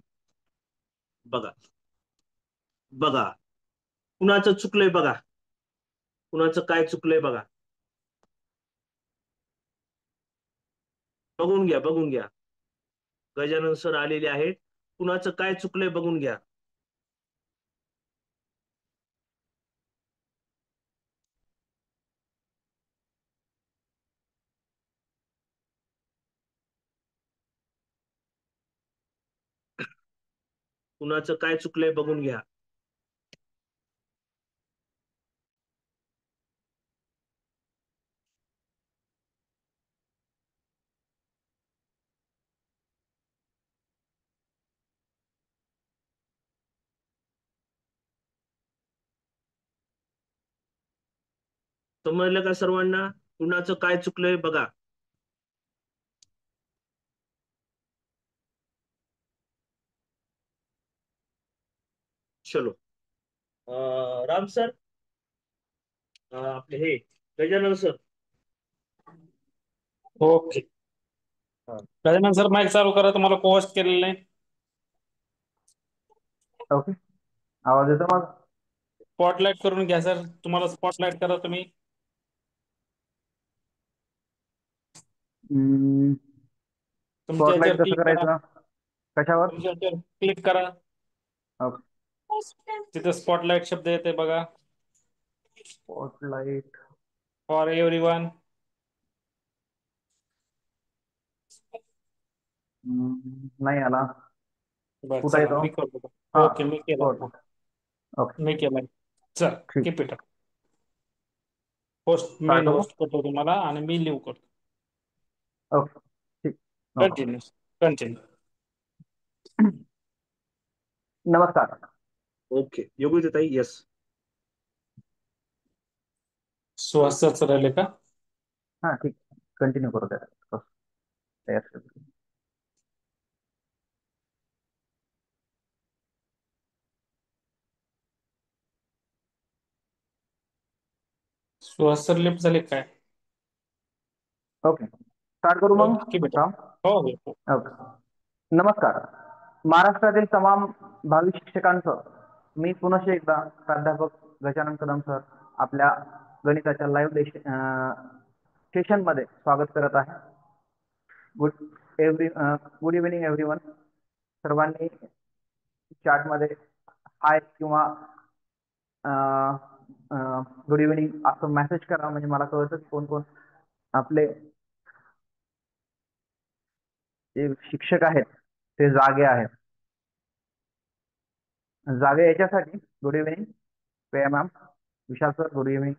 बघा, बघा, कुणाचं चुकलंय बघा. कुणाचं काय चुकलंय बघा. बघून घ्या, बघून घ्या. गजानन सर आलेले आहेत. कुणाचं काय चुकलंय बघून घ्या. कुणाचं काय चुकलंय बघून घ्या. समजलं का सर्वांना? कुणाचं काय चुकलंय बघा. चलो. राम सर, आपले हे गजानन सर. ओके. हा. गजानन सर माईक चालू करा, तुम्हाला पोस्ट केलेलं आहे. ओके, आवाज येतो माझा? स्पॉटलाइट करून घ्या सर, तुम्हाला स्पॉटलाइट करा तुम्ही. तुमच्या स्पॉटलाइट ह्याच्यावर कसं क्लिक करा, करायचं? कशावर? तुमच्या ह्याच्यावर क्लिक करा, ओके, तिथे स्पॉटलाइट शब्द येते बघा. स्पॉटलाइट. For everyone. नाही आला. बरं कुठं चला येतो? मी करतो. हा, ओके मी केला, स्पॉटलाइट. ओके, मी केलाय. चल ठीक. Keep it up. होस्ट काय मेन करू? होस्ट करतो तुम्हाला आणि मी लिव्ह करतो. ओके, ठीक. No continue continue. नमस्कार. ओके, योग्य ताई. येस. सुहास सर राहिले का? हा ठीक, कंटिन्यू करू द्या. तयार ठेव. सुहास सर लिफ्ट झाले काय? ओके, स्टार्ट करू मग. Okay keep it Ram. Up. हो हो. ओके, नमस्कार. महाराष्ट्रातील तमाम भावी शिक्षकांचं मी पुनश्च एकदा प्राध्यापक गजानन कदम सर आपल्या गणिताच्या लाईव्ह सेशनमध्ये स्वागत करत आहे. Good evening everyone. सर्वांनी चॅटमध्ये हाय किंवा गुड इव्हिनिंग असं मेसेज करा, म्हणजे मला कळतं की कोण कोण आपले जे शिक्षक आहेत ते जागे आहेत. जागे याच्यासाठी गुड इव्हिनिंग प्रिया मॅम, विशाल सर गुड इव्हिनिंग.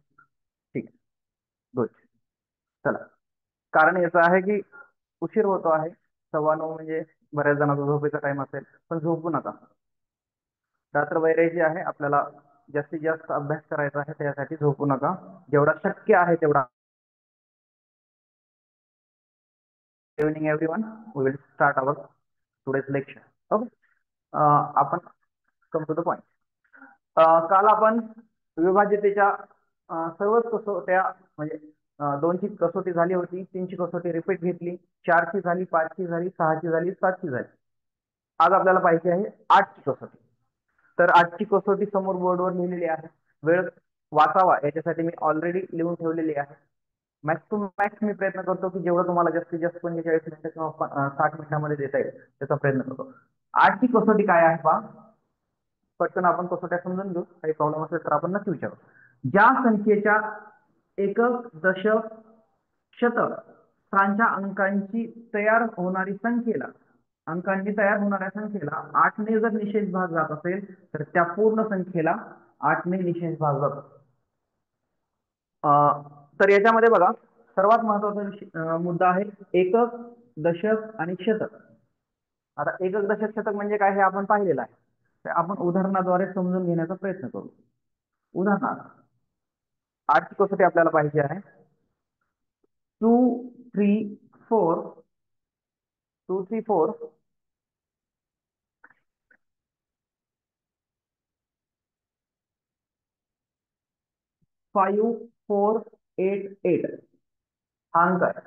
ठीक, गुड. चला, कारण याचं आहे की उशीर होतो आहे, 9:15 म्हणजे बऱ्याच जणांचा झोपेचा टाइम असेल, पण झोपू नका. रात्र वैरायची आहे, आपल्याला जास्तीत जास्त अभ्यास करायचा आहे, त्यासाठी झोपू नका. जेवढा शक्य आहे तेवढा. Evening everyone, we will start our today's lecture. Okay, आपण कम टू द पॉइंट. काल आपण विभाज्यतेच्या सर्वच कसोट्या, म्हणजे 2ची कसोटी झाली होती, 3ची कसोटी रिपीट घेतली, 4ची झाली, 5ची झाली, 6ची झाली, 7ची झाली. आज आपल्याला पाहिजे आहे 8ची कसोटी. तर 8ची कसोटी समोर बोर्डवर लिहिलेली आहे. वेळ वाचावा याच्यासाठी मी ऑलरेडी लिहून ठेवलेली आहे. मॅक्स टू मॅक्स मी प्रयत्न करतो की जेवढं तुम्हाला जास्तीत जास्त 45 मिनिटं किंवा 60 मिनिटांमध्ये देता येईल त्याचा प्रयत्न करतो. 8ची कसोटी काय आहे पहा. पटकन आपण कसोट्या समजून घेऊ, काही प्रॉब्लेम असेल तर आपण नक्की विचारू. ज्या संख्येच्या एकक, दशक, शतक स्थानच्या अंकांची तयार होणारी संख्येला, अंकांनी तयार होणाऱ्या संख्येला 8ने जर निशेष भाग जात असेल तर त्या पूर्ण संख्येला 8ने निशेष भाग जातो. तर याच्यामध्ये बघा, सर्वात महत्वाचा मुद्दा आहे एकक, दशक आणि शतक. आता एकक, दशक, शतक म्हणजे काय हे आपण पाहिलेलं आहे. तर आपण उदाहरणाद्वारे समजून घेण्याचा प्रयत्न करू. उदाहरणार्थ 8ची कसोटी आपल्याला पाहिजे आहे 2, 3, 4, 2, 3, 4, 5, 4, 8, 8 हा अंक आहे.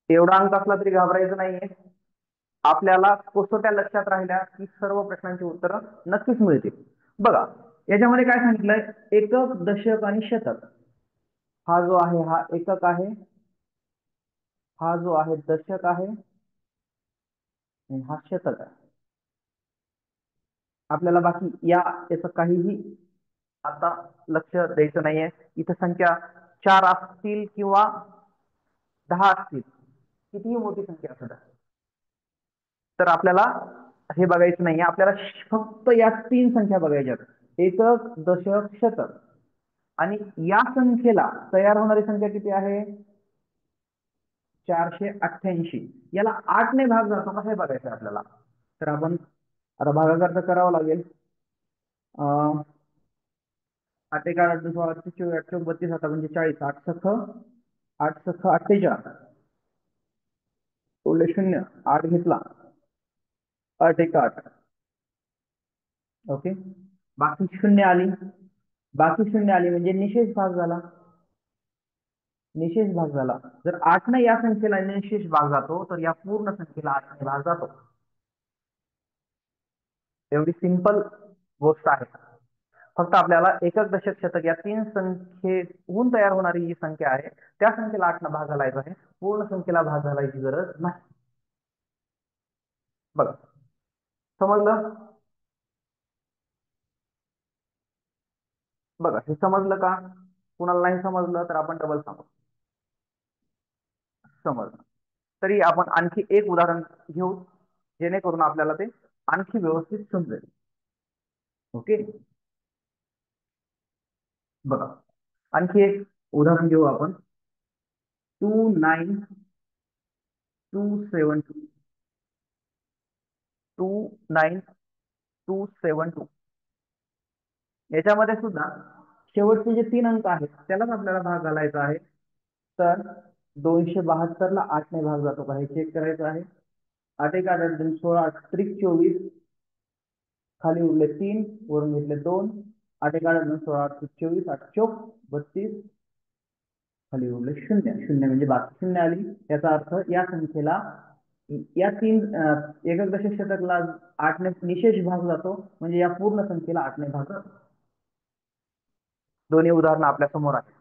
एवढा अंक असला तरी घाबरायचं नाहीये. आपल्याला कसोट्या लक्षात राहिल्या की सर्व प्रश्नांची उत्तरं नक्कीच मिळतील. बघा, याच्यामध्ये काय सांगितलंय, एकक, दशक आणि शतक. हा जो आहे हा एकक आहे, हा जो आहे दशक आहे आणि हा शतक आहे. आपल्याला बाकी याचं काहीही आता लक्ष द्यायचं नाहीये. इथं संख्या 4 असतील किंवा 10 असतील, कितीही मोठी संख्या असू द्या, तर आपल्याला हे बघायचं नाहीये. आपल्याला फक्त या 3 संख्या बघायच्या, एकक, दशक, शतक. आणि या संख्येला तयार होणारी संख्या किती आहे 488. याला 8ने भाग जातो का हे बघायचं आपल्याला. तर आपण आता भागाकार तर करावा लागेल. 8 एका 8 2 16 24 8 चौक 32 आता म्हणजे 40 8 सख 48 उरले 0 8 घेतला 8 एक 8 ओके बाकी शून्य आली म्हणजे निशेष भाग झाला जर 8 ने या संख्येला निशेष भाग जातो तर या पूर्ण संख्येला 8 ने भाग जातो एवढी सिंपल गोष्ट आहे फक्त आपल्याला एकक दशक शतक या 3 संख्येहून तयार होणारी जी संख्या आहे त्या संख्येला 8 ने भाग घालायचा आहे पूर्ण संख्येला भाग घालायची गरज नाही बघा समजलं बघा हे समजलं का कुणाला नाही समजलं तर आपण डबल सांगू समजलं तरी आपण आणखी एक उदाहरण घेऊ जेणेकरून आपल्याला ते आणखी व्यवस्थित समजेल ओके बघा आणखी एक उदाहरण घेऊ आपण 29272 याच्यामध्ये सुद्धा शेवटचे जे 3 अंक आहेत त्यालाच आपल्याला भाग घालायचा आहे तर 272 ला 8 ने भाग जातो का हे चेक करायचं आहे 8 एक 8 2 16 8 त्रिक 24 खाली उरले 3 वरून घेतले 2 8 एक 8 2 16 8 त्रिक 24 8 चौक 32 खाली उरले 0 म्हणजे बाकी 0 आली याचा अर्थ या संख्येला या 3 एकक दशक शतकला 8 ने निशेष भाग जातो म्हणजे या पूर्ण संख्येला 8 ने भाग जातो दोन्ही उदाहरणं आपल्या समोर आहेत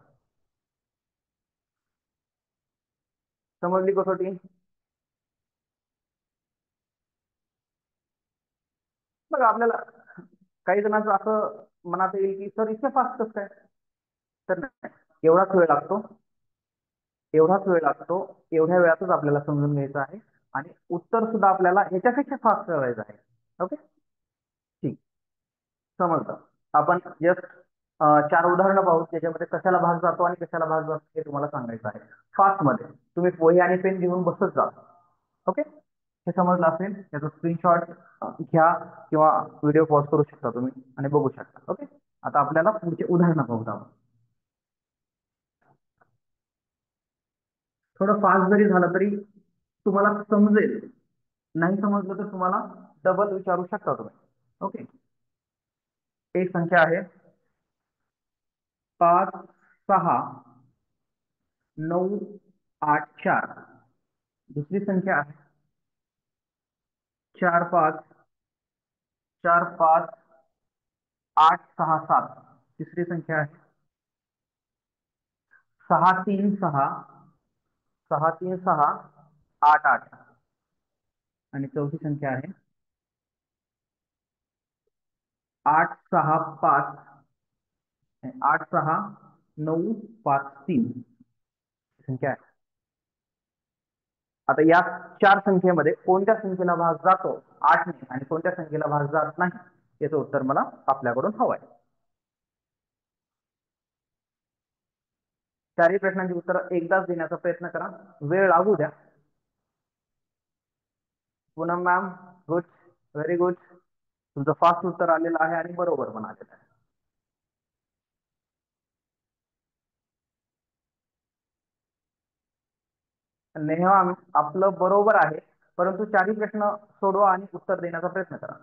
समजली कसोटी बघा आपल्याला काही जणांचं असं मनात येईल की सर इतकं फास्ट कसं काय तर नाही एवढाच वेळ लागतो एवढ्या वेळातच आपल्याला समजून घ्यायचं आहे आणि उत्तर सुद्धा आपल्याला याच्यापेक्षा फास्ट करायचं आहे ओके ठीक समजतं आपण जस्ट 4 उदाहरणं पाहू त्याच्यामध्ये कशाला भाग जातो आणि कशाला भाग जातो हे तुम्हाला सांगायचं आहे फास्ट मध्ये तुम्ही वही आणि पेन घेऊन बसत जा ओके हे समजलं असेल याचा स्क्रीनशॉट घ्या किंवा व्हिडिओ पॉज करू शकता तुम्ही आणि बघू शकता ओके आता आपल्याला पुढचे उदाहरणं पाहूत आपण थोडं फास्ट जरी झालं तरी तुम्हाला समजेल नाही समजलं तर तुम्हाला डबल विचारू शकता तुम्ही ओके एक संख्या आहे 5 6 9 8 4 दुसरी संख्या आहे 4 5 8 6 7 तिसरी संख्या आहे 6 3 6 8 8 आणि चौथी संख्या आहे 8 6 5 8 6 9 5 3 संख्या आहे आता या 4 संख्येमध्ये कोणत्या संख्येला भाग जातो 8 ने आणि कोणत्या संख्येला भाग जात नाही याचं उत्तर मला आपल्याकडून हवं आहे चारही प्रश्नांची उत्तरं एकदाच देण्याचा प्रयत्न करा वेळ लागू द्या Poonam ma'am good very good तुमचं फास्ट उत्तर आलेलं आहे आणि बरोबर पण आलेलं आहे नेहा आपलं बरोबर आहे परंतु चारही प्रश्न सोडवा आणि उत्तर देण्याचा प्रयत्न करा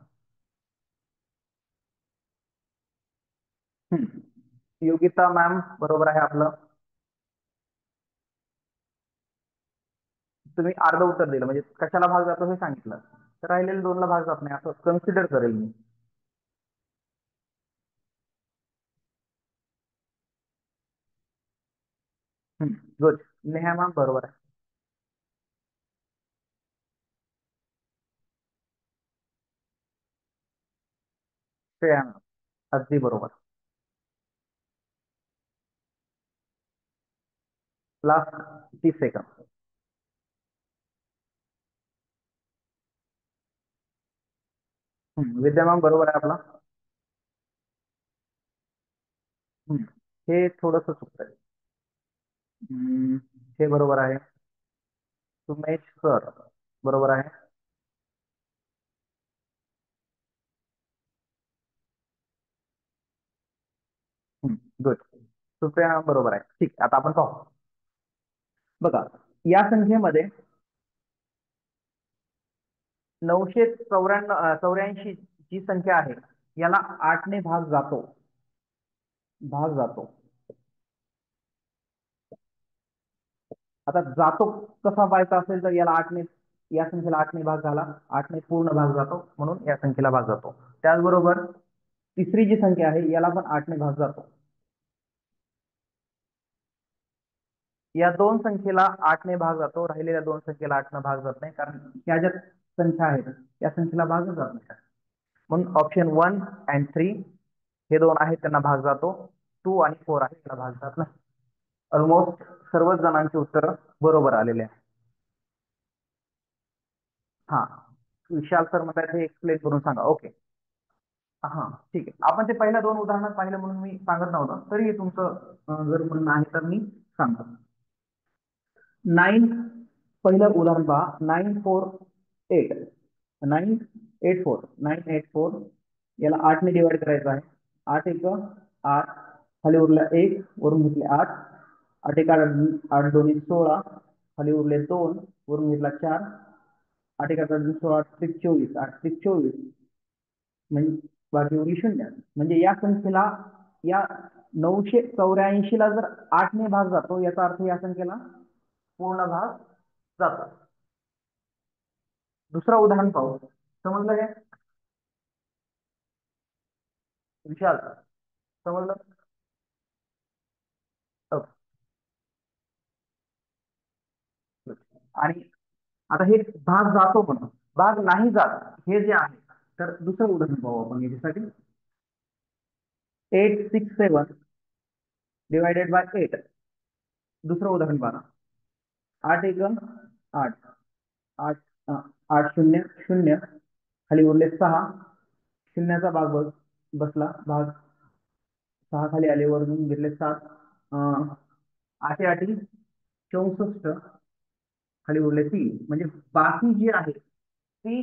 योगिता मॅम बरोबर आहे आपलं तुम्ही अर्ध उत्तर दिलं म्हणजे कशाला भाग जातो हे सांगितलं तर राहिलेल्या 2 ला भाग जात नाही असं कन्सिडर करेल मी गुड नेहा मॅम बरोबर आहे श्रेया मॅम अगदी बरोबर लास्ट 30 सेकंद विद्या मॅम बरोबर आहे आपला हे थोडंसं चुकतंय हे बरोबर आहे सुमेश सर बरोबर आहे गुड. सुप्रिया बरोबर आहे. ठीक आहे, आता आपण पाहू. बघा, या संख्येमध्ये 984 जी संख्या आहे याला 8 ने भाग जातो. आता जातो कसा पाहायचा असेल तर याला 8 ने, या संख्येला 8 ने भाग झाला, 8 ने पूर्ण भाग जातो, म्हणून या संख्येला भाग जातो. त्याचबरोबर तिसरी जी संख्या आहे याला पण 8 ने भाग जातो. या दोन संख्येला 8 ने भाग जातो, राहिलेल्या दोन संख्येला 8 ने भाग जात नाही, कारण ह्या ज्या संख्या आहेत या संख्येला भाग जात नाही. म्हणून ऑप्शन 1 and 3 हे दोन आहेत त्यांना भाग जातो. 2 आणि 4 आहे त्याला भाग जात नाही. ऑलमोस्ट सर्वच जणांची उत्तर बरोबर आलेले आहे. हा, विशाल सर म्हणतात हे एक्सप्लेन करून सांगा. ओके, हा ठीक आहे. आपण ते पहिल्या दोन उदाहरणात पाहिलं म्हणून मी सांगत नव्हतं, तरी तुमचं जर म्हणणं आहे तर मी सांगतो. 9, पहिलं उदाहरण पहा. 984 याला 8 ने डिवाइड करायचं आहे. 8 एक 8, खाली उरला 1, वरून घेतले 8, 8 एक 8 दोन्ही 16, खाली उरले 2, वरून घेतला 4, 8 एक 8 16, 8 त्रिक 24, 8 त्रिक 24, म्हणजे बाकी उरली 0. म्हणजे या संख्येला, या 984 ला जर 8 ने भाग जातो याचा अर्थ या संख्येला पूर्ण भाग जातो. दुसरा उदाहरण पाहू. समजलं काय विशाल? समजलं? ओके. आणि आता हे भाग जातो पण भाग नाही जात हे जे आहे, तर दुसरं उदाहरण पाहू आपण याच्यासाठी. 867 डिवायडेड बाय 8. दुसरं उदाहरण पहा. 8 एक 8, 8 8 0 0, खाली उरले 6, शून्याचा भाग बसला, भाग 6 खाली आले, वरून घेतले 7, 8 8 64, खाली उरले 3. म्हणजे बाकी जी आहे ती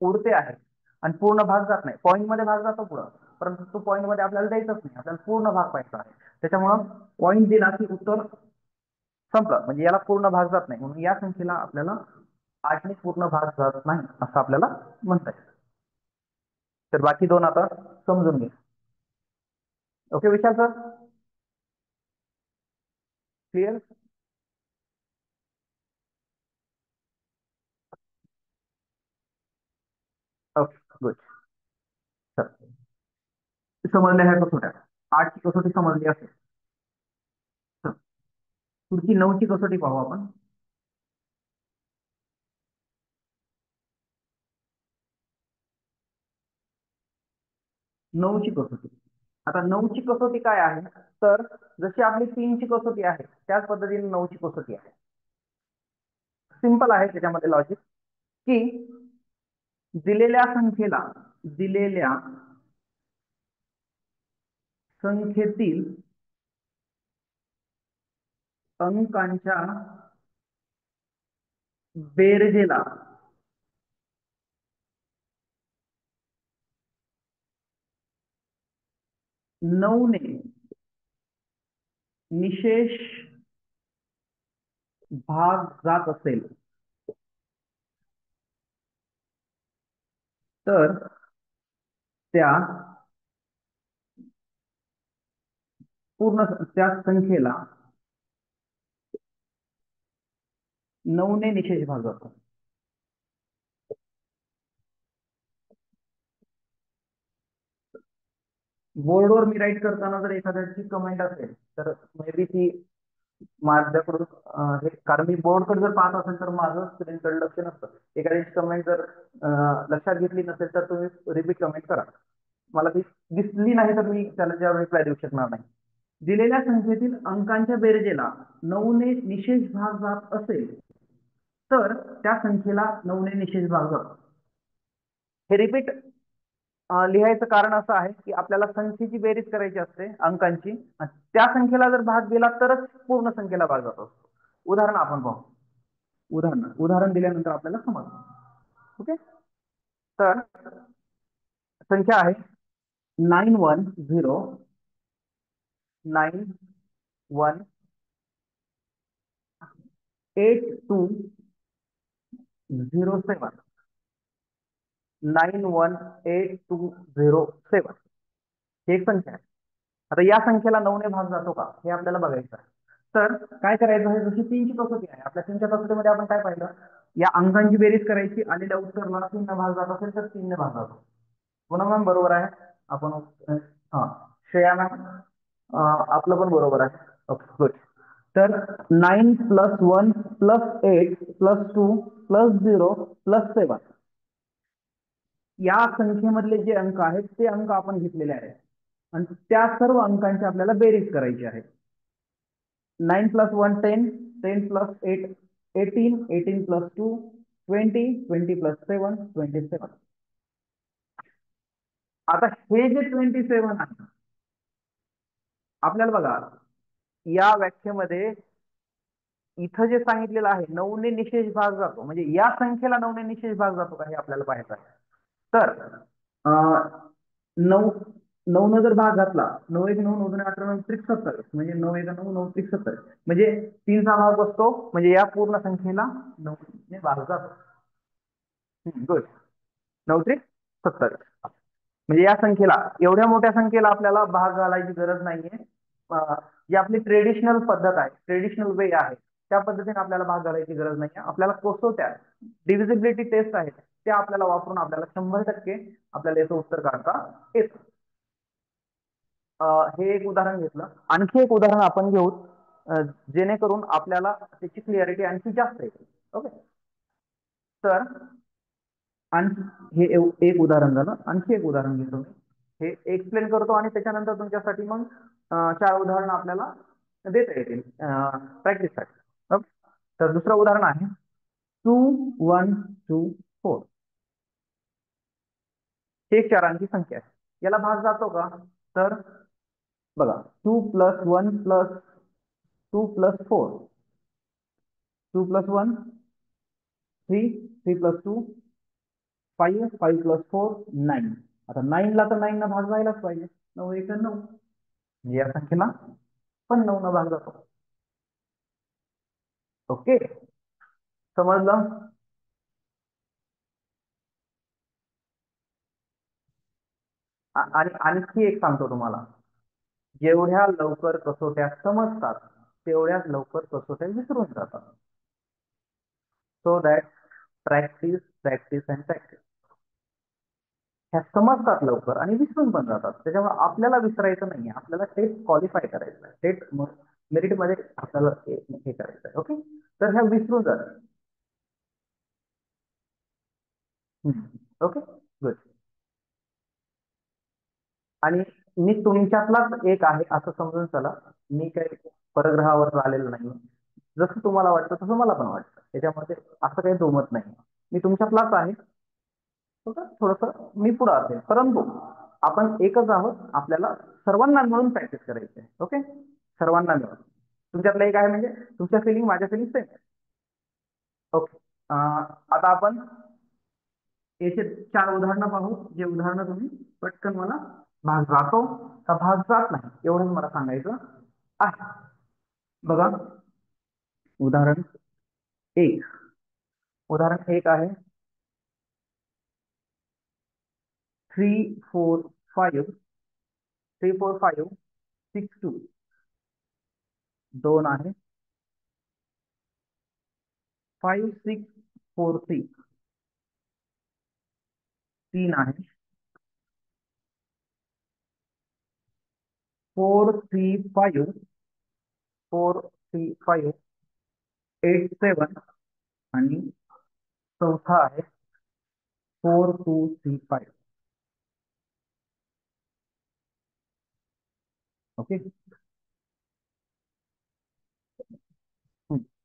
उरते आहे आणि पूर्ण भाग जात नाही. पॉईंट मध्ये भाग जातो पुढं, परंतु तो पॉईंट मध्ये आपल्याला द्यायचाच नाही, आपल्याला पूर्ण भाग पाहिजे आहे. त्याच्यामुळं पॉईंट दिला की उत्तर संपलं, म्हणजे याला पूर्ण भाग जात नाही, म्हणून या संख्येला आपल्याला 8 ने पूर्ण भाग जात नाही असं आपल्याला म्हणता येईल. तर बाकी दोन आता समजून घ्या. ओके विशाल सर, क्लिअर? Okay good. समजल्या ह्या कसोट्या. 8 ची कसोटी समजली असेल. पुढची 9 ची कसोटी पाहू आपण. नऊची कसोटी. आता 9 ची कसोटी काय आहे, तर जशी आपली 3 ची कसोटी आहे त्याच पद्धतीने 9 ची कसोटी आहे. सिंपल आहे त्याच्यामध्ये लॉजिक, की दिलेल्या संख्येतील अंकांच्या बेरजेला नऊ ने निशेष भाग जात असेल तर त्या संख्येला 9 ने निशेष भाग जातो. बोर्डवर मी राईट करताना जर एखाद्याची कमेंट असेल तर मे बी ती माझ्याकडून हे, कारण मी बोर्डकडे जर पाहत असेल तर माझं स्क्रीनकडे लक्ष नसतं. एखाद्याची कमेंट जर लक्षात घेतली नसेल तर तुम्ही रिपीट कमेंट करा. मला ती दिसली नाही तर मी त्याला ज्या रिप्लाय देऊ शकणार नाही. दिलेल्या संख्येतील अंकांच्या बेरजेला 9 ने निशेष भाग जात असेल तर त्या संख्येला 9 ने निशेष भाग जातो. हे रिपीट लिहायचं कारण असं आहे की आपल्याला संख्येची बेरीज करायची असते अंकांची, त्या संख्येला जर भाग दिला तरच पूर्ण संख्येला भाग जात असतो. उदाहरण आपण पाहू. उदाहरण दिल्यानंतर आपल्याला समजतं. ओके, तर संख्या आहे 910 918207 918207 ही एक संख्या आहे. आता या संख्येला 9 ने भाग जातो का हे आपल्याला बघायचं आहे. तर काय करायचं आहे, जशी 3 ची कसोटी आहे, आपल्या 3च्या कसोटीमध्ये आपण काय पाहिलं, या अंकांची बेरीज करायची, आलेल्या उत्तराला 3 ने भाग जात असेल तर 3 ने भाग जातो. पुन्हा मॅम बरोबर आहे. आपण हा श्रेया मॅम आपलं पण बरोबर आहे. Okay good. तर 9 + 1 + 8 + 2 + 0 + 7 या संख्येमधले जे अंक आहेत ते अंक आपण घेतलेले आहेत आणि त्या सर्व अंकांची आपल्याला बेरीज करायची आहे. 9 + 1 10, 10 + 8 18, 18 + 2 20, 20 + 7 27. आता हे जे 27 आहे, आपल्याला बघा या व्याख्येमध्ये इथं जे सांगितलेलं आहे 9 ने निशेष भाग जातो, म्हणजे या संख्येला 9 ने निशेष भाग जातो का हे आपल्याला पाहायचं आहे. तर 9 9 जर भाग घातला, 9 1 9 9 18 9 त्रिक 27, म्हणजे 9 1 9 9 त्रिक 27, म्हणजे 3चा भाग बसतो, म्हणजे या पूर्ण संख्येला 9 ने भाग जातो. गुड. 9 त्रिक 27, म्हणजे या संख्येला, एवढ्या मोठ्या संख्येला आपल्याला भाग घालायची गरज नाहीये. जी आपली ट्रेडिशनल पद्धत आहे, ट्रेडिशनल वे आहे, त्या पद्धतीने आपल्याला भाग घालायची गरज नाहीये. आपल्याला कसोट्या डिव्हिजिबिलिटी टेस्ट आहेत त्या आपल्याला वापरून आपल्याला 100% आपल्याला याचं उत्तर काढता येतं. हे एक उदाहरण घेतलं. आणखी एक उदाहरण आपण घेऊ जेणेकरून आपल्याला त्याची क्लिअरिटी आणखी जास्त येईल. ओके. तर आणखी हे एक उदाहरण झालं. आणखी एक उदाहरण घेतो मी, हे एक्सप्लेन करतो आणि त्याच्यानंतर तुमच्यासाठी मग 4 उदाहरण आपल्याला देता येतील प्रॅक्टिससाठी. ओके. तर दुसरं उदाहरण आहे 2 1 2 4. ही एक 4 अंकी संख्या आहे. याला भाग जातो का? तर बघा 2 + 1 + 2 + 4, 2 + 1 3, 3 + 2 5, 5 + 4 9. आता 9 ला तर 9 ना भाग जायलाच पाहिजे. 9 1 9, म्हणजे या संख्येला पण 9 न भाग जातो. ओके, समजलं? आणि आणखी एक सांगतो तुम्हाला, जेवढ्या लवकर कसोट्या समजतात तेवढ्याच लवकर कसोट्या विसरून जातात. So that practice practice and practice. ह्या समजतात लवकर आणि विसरून पण जातात. त्याच्यामुळे आपल्याला विसरायचं नाहीये, आपल्याला टेस्ट क्वालिफाय करायचं आहे, टेस्ट मेरिट मध्ये आपल्याला हे करायचं आहे. ओके. तर ह्या विसरून जातात. Okay good. आणि मी तुमच्यातलाच एक आहे असं समजून चला, मी काही परग्रहावर आलेलो नाही. जसं तुम्हाला वाटतं तसं मला पण वाटतं, त्याच्यामध्ये असं काही दोमत नाही. मी तुमच्यातलाच आहे, थोडस मी पुढे असेल, परंतु आपण एकच आहोत. आपल्याला सर्वांना मिळून प्रॅक्टिस करायची आहे. ओके, सर्वांना मिळून. तुमच्यातलं एक आहे म्हणजे तुमच्या फिलिंग माझ्या फिलिंग सेम आहे. ओके. आता आपण याचे 4 उदाहरणं पाहू, जे उदाहरणं तुम्ही पटकन मला भाग जातो का भाग जात नाही एवढंच मला सांगायचं आहे. बघा उदाहरण 1. उदाहरण 1 आहे 3 4 5 3 4 5 6 2. 2 आहे 5 6 4 3. 3 आहे 4 3 5 4 3 5 8 7. आणि चौथा आहे 4 2 3 5. Okay.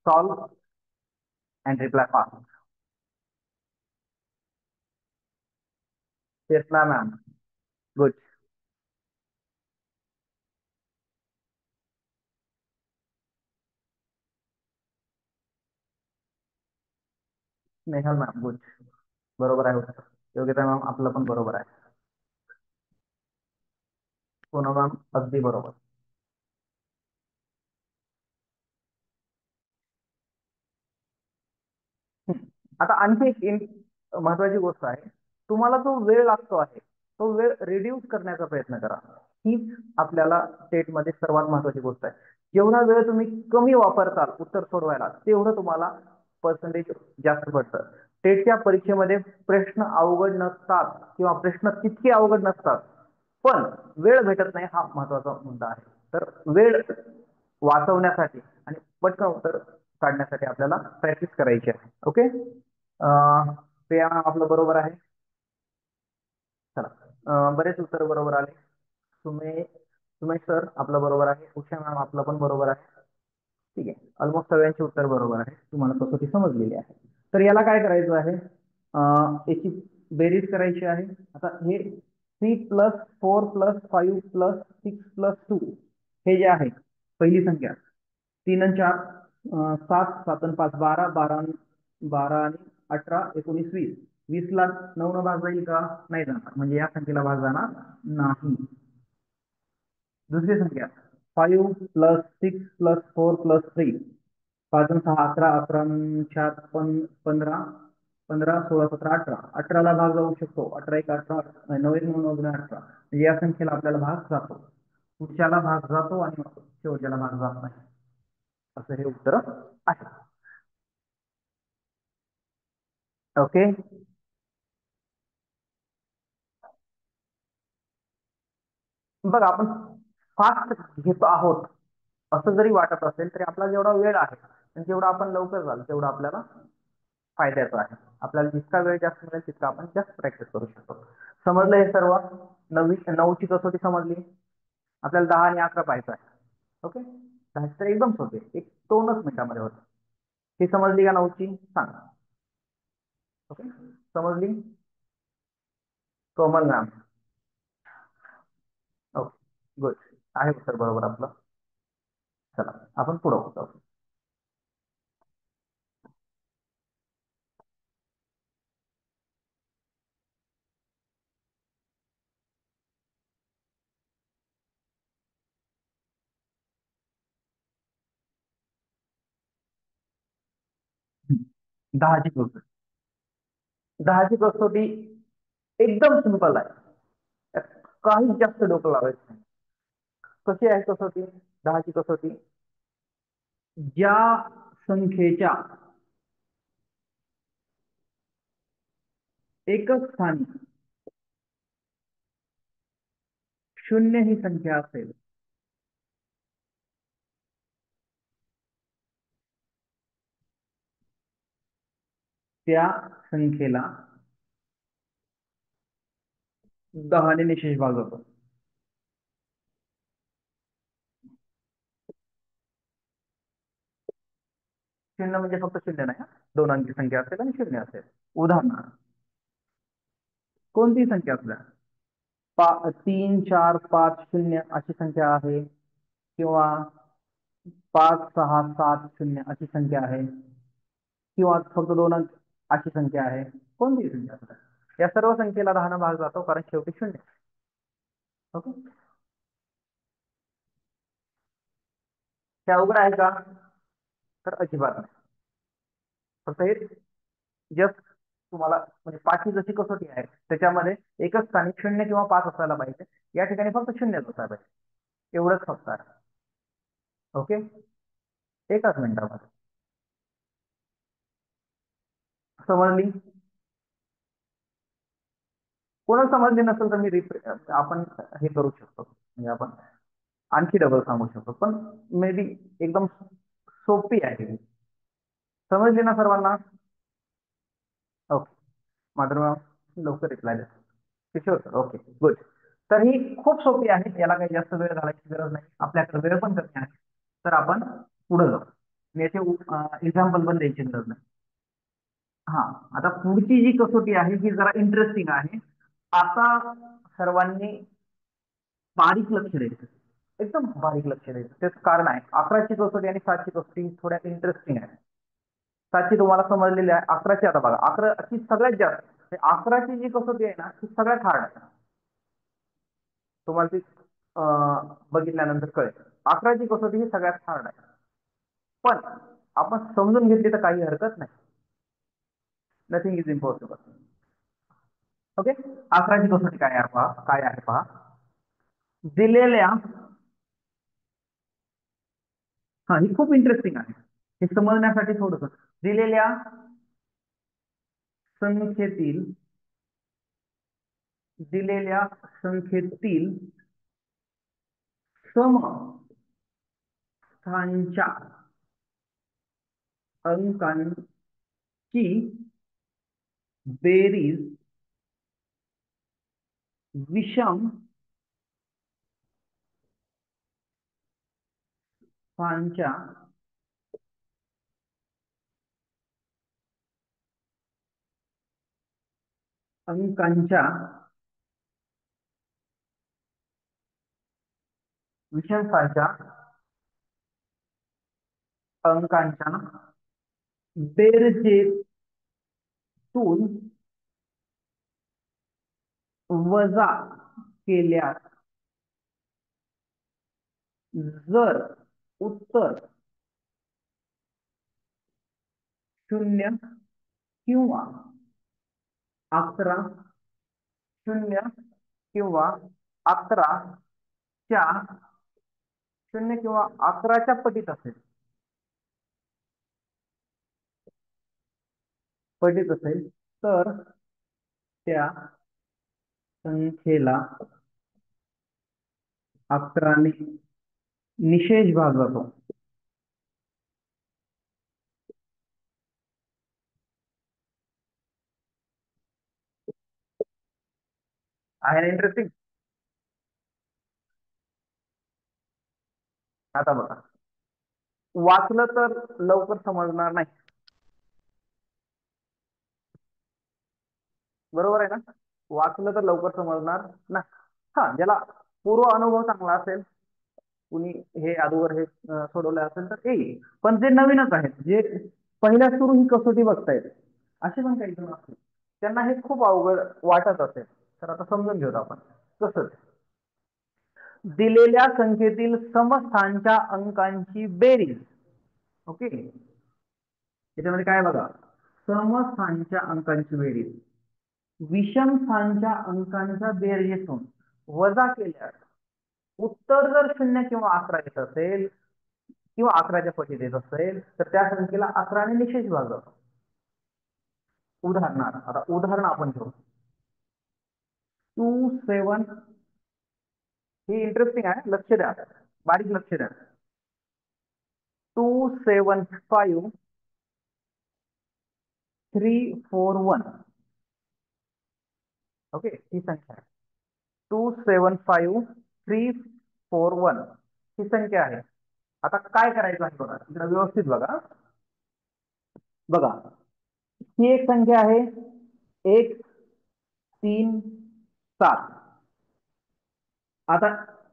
Solve and reply fast. Yes ma'am. Good. Snehal ma'am good. बरोबर आहे उत्तर. योग्यता मॅम आपलं पण बरोबर आहे. पूनम मॅम अगदी बरोबर. आता आणखी एक महत्वाची गोष्ट आहे, तुम्हाला जो वेळ लागतो आहे तो वेळ रिड्यूस करण्याचा प्रयत्न करा. हीच आपल्याला टेटमध्ये सर्वात महत्वाची गोष्ट आहे. जेवढा वेळ तुम्ही कमी वापरताल उत्तर सोडवायला तेवढं तुम्हाला पर्सेंटेज जास्त पडतं. टेटच्या परीक्षेमध्ये प्रश्न अवघड नसतात किंवा प्रश्न तितके अवघड नसतात, पण वेळ भेटत नाही हा महत्वाचा मुद्दा आहे. तर वेळ वाचवण्यासाठी आणि पटकन उत्तर काढण्यासाठी आपल्याला प्रॅक्टिस करायची आहे. ओके, प्रिया मॅम आपलं बरोबर आहे. चला, बरेच उत्तर बरोबर आले. सुमेश सर आपलं बरोबर आहे. उषा मॅम आपलं पण बरोबर आहे. ठीक आहे, ऑलमोस्ट सगळ्यांचे उत्तर बरोबर आहे. तुम्हाला कसोटी समजलेली आहे. तर याला काय करायचं आहे, याची बेरीज करायची आहे. आता हे 3+4+5+6+2 हे जे आहे पहिली संख्या 3 आणि 4 7 7 आणि 5 12 12 12 आणि 18 19 20 20 ला 9 न भाग जाईल का? नाही जाणार, म्हणजे या संख्येला भाग जाणार नाही. दुसरी संख्या 5+6+4+3 5 आणि 6 11 11 आणि 4 15 15 16 17 18 18 ला भाग जाऊ शकतो. 18 1 18 9 1 9 9 18 म्हणजे या संख्येला आपल्याला भाग जातो. पुढच्याला भाग जातो आणि शेवटच्याला भाग जात नाही. असं हे उत्तर आहे. ओके, बघा आपण फास्ट घेतो आहोत असं जरी वाटत असेल तरी आपला जेवढा वेळ आहे आणि जेवढा आपण लवकर जाल तेवढा आपल्याला फायद्याचं आहे. आपल्याला जितका वेळ जास्त मिळेल तितका आपण जास्त प्रॅक्टिस करू शकतो. समजलं हे सर्व? 9ची कसोटी समजली. आपल्याला 10 आणि 11 पाहायचं आहे. ओके, 10 तर एकदम सोपे, एक 2च मिनिटामध्ये होतं. ही समजली का 9ची? सांगा. ओके, समजली? कोमल मॅम, ओके गुड, आहे उत्तर बरोबर आपलं. चला आपण पुढे होतो. 10ची कसोटी. 10ची कसोटी एकदम सिंपल आहे, त्यात काहीच जास्त डोकं लावायचं नाही. कशी आहे कसोटी? 10ची कसोटी, ज्या संख्येच्या एकच स्थानी 0 ही संख्या असेल त्या संख्येला 10 ने निशेष भाग जातो. शून्य म्हणजे फक्त शून्य नाही, 2 अंकी संख्या असेल आणि 0 असेल. उदाहरणार्थ कोणती संख्या असल्या 3 4 5 0 अशी संख्या आहे किंवा 5 6 7 0 अशी संख्या आहे किंवा फक्त 2 अंक अशी संख्या आहे. कोणतीही संख्या असल्या या सर्व संख्येला 10 न भाग जातो, कारण शेवटी 0. ओके, त्या अवघड आहे का? तर अजिबात नाही. फक्त हे जस्ट तुम्हाला म्हणजे 5ची जशी कसोटी आहे त्याच्यामध्ये एकच स्थानी 0 किंवा 5 असायला पाहिजे. या ठिकाणी फक्त 0 असायला पाहिजे, एवढंच फक्त आहे. ओके, एकाच मिनिटामध्ये समजली? कोणाला समजली नसेल तर मी आपण हे करू शकतो, म्हणजे आपण आणखी डबल सांगू शकतो, पण मे बी एकदम सोपी आहे. समजली ना सर्वांना? ओके, माधुरी लवकर रिप्लाय द्या. Kishore sir, okay good. तर ही खूप सोपी आहे, याला काही जास्त वेळ घालायची गरज नाही. आपल्याकडे वेळ पण कमी आहे, तर आपण पुढे जाऊ. मी याचे एक्झाम्पल पण द्यायची गरज नाही. हा, आता पुढची जी कसोटी आहे ही जरा इंटरेस्टिंग आहे. आता सर्वांनी बारीक लक्ष द्यायचं, एकदम बारीक लक्ष द्यायचं. तेच कारण आहे 11ची कसोटी आणि 7ची कसोटी थोड्या इंटरेस्टिंग आहे. 7ची तुम्हाला समजलेली आहे, 11ची आता बघा. 11ची सगळ्यात जास्त, 11ची जी कसोटी आहे ना ती सगळ्यात हार्ड आहे. तुम्हाला ती बघितल्यानंतर कळेल. 11ची कसोटी ही सगळ्यात हार्ड आहे, पण आपण समजून घेतली तर काही हरकत नाही. Nothing is impossible. ओके, 11ची कसोटी काय आहे पहा. दिलेल्या, ही खूप इंटरेस्टिंग आहे, हे समजण्यासाठी थोडस. दिलेल्या संख्येतील समस्थांच्या अंकांची बेरीज विषम स्थांच्या अंकांच्या बेरजेतून वजा केल्यास जर उत्तर 0 किंवा 11 0 किंवा 11 च्या 0 किंवा 11च्या पटीत असेल, तर त्या संख्येला 11 ने निषेध भागतो. आहे ना इंटरेस्टिंग. आता बघा, वाचलं तर लवकर समजणार नाही, बरोबर आहे ना. वाचलं तर लवकर समजणार नाही. ज्याला पूर्व अनुभव चांगला असेल, कुणी हे अगोदर हे सोडवलं असेल तर येईल. पण जे नवीनच आहेत, जे पहिल्या सुरू ही कसोटी बघतायत, असे पण काही जण असतील, त्यांना हे खूप अवघड वाटत असेल. तर आता समजून घेऊत आपण कसं. दिलेल्या संख्येतील समस्थांच्या अंकांची बेरीज. ओके, त्याच्यामध्ये काय बघा, समस्थांच्या अंकांची बेरीज विषम स्थानच्या अंकांच्या बेरजेतून वजा केल्यास उत्तर जर 0 किंवा 11 येत असेल किंवा 11च्या पटीत येत असेल, तर त्या संख्येला 11 ने निषेध भागतो. उदाहरणार्थ, आता उदाहरण आपण घेऊ. 27, हे इंटरेस्टिंग आहे, लक्ष द्या, बारीक लक्ष द्या. 275341. ओके, ही संख्या आहे 275341, ही संख्या आहे. आता काय करायचं आहे बघा, इकडे व्यवस्थित बघा. ही एक संख्या आहे 1 3 7. आता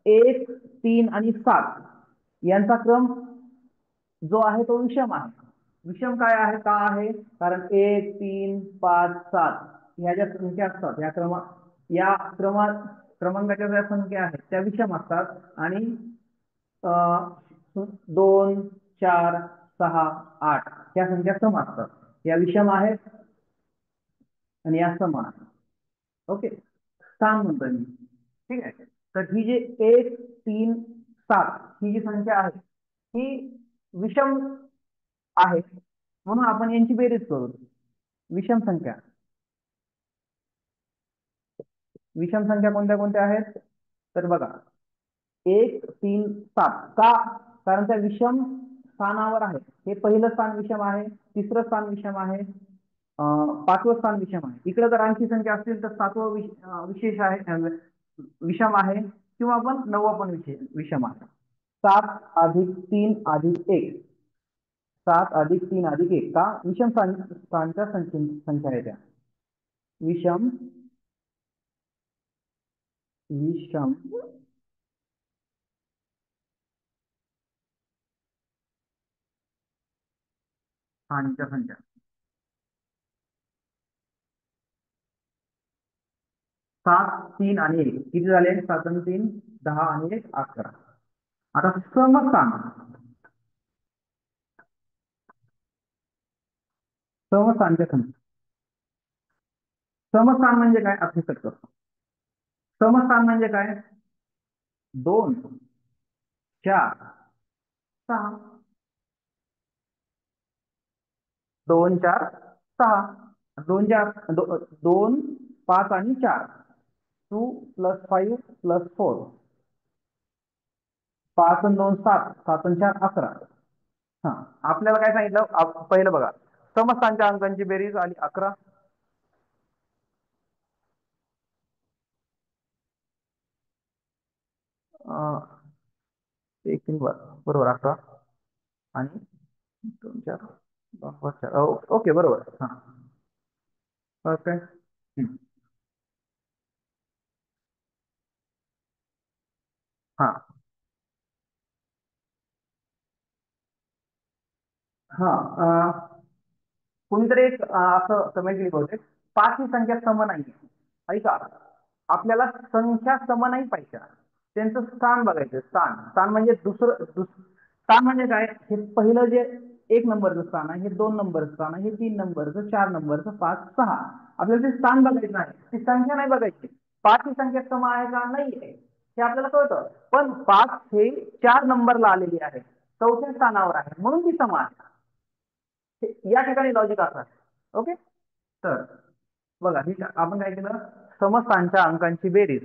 1 3 आणि 7 यांचा क्रम जो आहे तो विषम आहे. विषम काय आहे, का आहे, कारण 1 3 5 7 ह्या ज्या संख्या असतात, या क्रमांकाच्या ज्या संख्या आहेत त्या विषम असतात. आणि 2 4 6 8 ह्या संख्या सम असतात. या विषम आहेत आणि या सम आहेत. ओके, स्थान म्हणतोय मी, ठीक आहे. तर ही जी 1 3 7 ही जी संख्या आहे ही विषम आहे, म्हणून आपण यांची बेरीज करू. विषम संख्या कोणत्या कोणत्या आहेत, तर बघा 1 3 7. का, कारण त्या विषम स्थानावर आहे. हे पहिलं स्थान विषम आहे, तिसरं स्थान विषम आहे, 5वं स्थान विषम आहे. इकडे जर आणखी संख्या असतील तर 7वं विशेष आहे, विषम आहे, किंवा आपण 9वं पण विषम आहे. 7 अधिक 3 अधिक 1, 7 अधिक 3 अधिक 1, का, विषम स्थानच्या संख्या आहे त्या. विषम स्थानच्या संख्या. 7 3 आणि 1 किती झाले, 7 आणि 3 10 आणि 1 11. आता समस्थानच्या संख्या समस्थान म्हणजे काय अभ्यास करतो. समस्थान म्हणजे काय 2 4 6 2 4 6 2 4 2 5 आणि 4 2 + 5 + 4 5 आणि 2 7 7 आणि 4 11. हा आपल्याला काय सांगितलं पहिलं बघा समस्थानच्या अंकांची बेरीज आली 11. एक बरोबर 11 आणि 2 4 2 5 4 ओके बरोबर. हा परफेक्ट. हा हा कोणीतरी एक असं कमेंट लिहिलं होते 5 ही संख्या सम नाही. ऐका आपल्याला संख्या सम नाही पाहिजे त्यांचं स्थान बघायचं. स्थान म्हणजे स्थान म्हणजे काय हे पहिलं जे 1 नंबरचं स्थान आहे, हे 2 नंबरचं स्थान आहे, हे 3 नंबरचं, 4 नंबरचं, 5 6 आपल्याला ते स्थान बघायचं आहे, ती संख्या नाही बघायची. 5 ही संख्या सम आहे का नाही आहे हे आपल्याला कळतं. पण 5 हे 4 नंबरला आलेली आहे, 4थ्या स्थानावर आहे म्हणून ती सम आहे. या ठिकाणी लॉजिक असणार. ओके तर बघा आपण काय केलं समस्थानच्या अंकांची बेरीज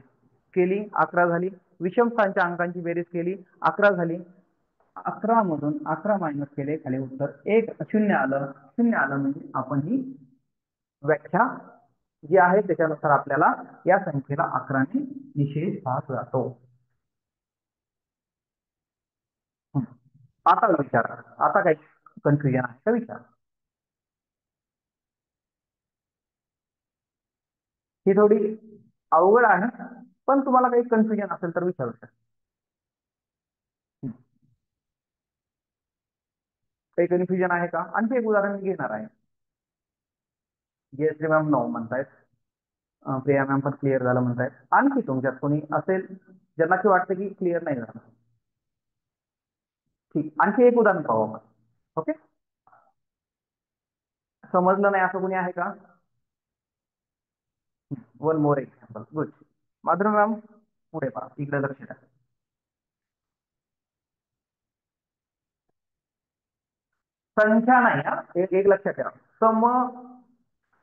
केली 11 झाली. विषम स्थानच्या अंकांची बेरीज केली 11 झाली. 11 मधून 11 मायनस केले खाली उत्तर 0 आलं. 0 आलं म्हणजे आपण ही व्याख्या जी आहे त्याच्यानुसार आपल्याला या संख्येला 11 ने निषेध भाग जातो. आता विचारा आता काही कन्फ्युजन आहे का विचार. ही थोडी अवघड आहे पण तुम्हाला काही कन्फ्युजन असेल तर विचारू शकता. काही कन्फ्युजन आहे का. आणखी एक उदाहरण मी घेणार आहे. जयश्री मॅम नो म्हणतायत, प्रिया मॅम पण क्लिअर झालं म्हणतायत. आणखी तुमच्यात कोणी असेल ज्यांना की वाटतं की क्लिअर नाही झालं. ठीक आणखी एक उदाहरण पाहू आपण. ओके समजलं नाही असं कोणी आहे का. One more example. Good Madhuri ma'am पुढे पहा इकडे लक्ष द्या. संख्या नाही हा एक लक्षात ठेवा.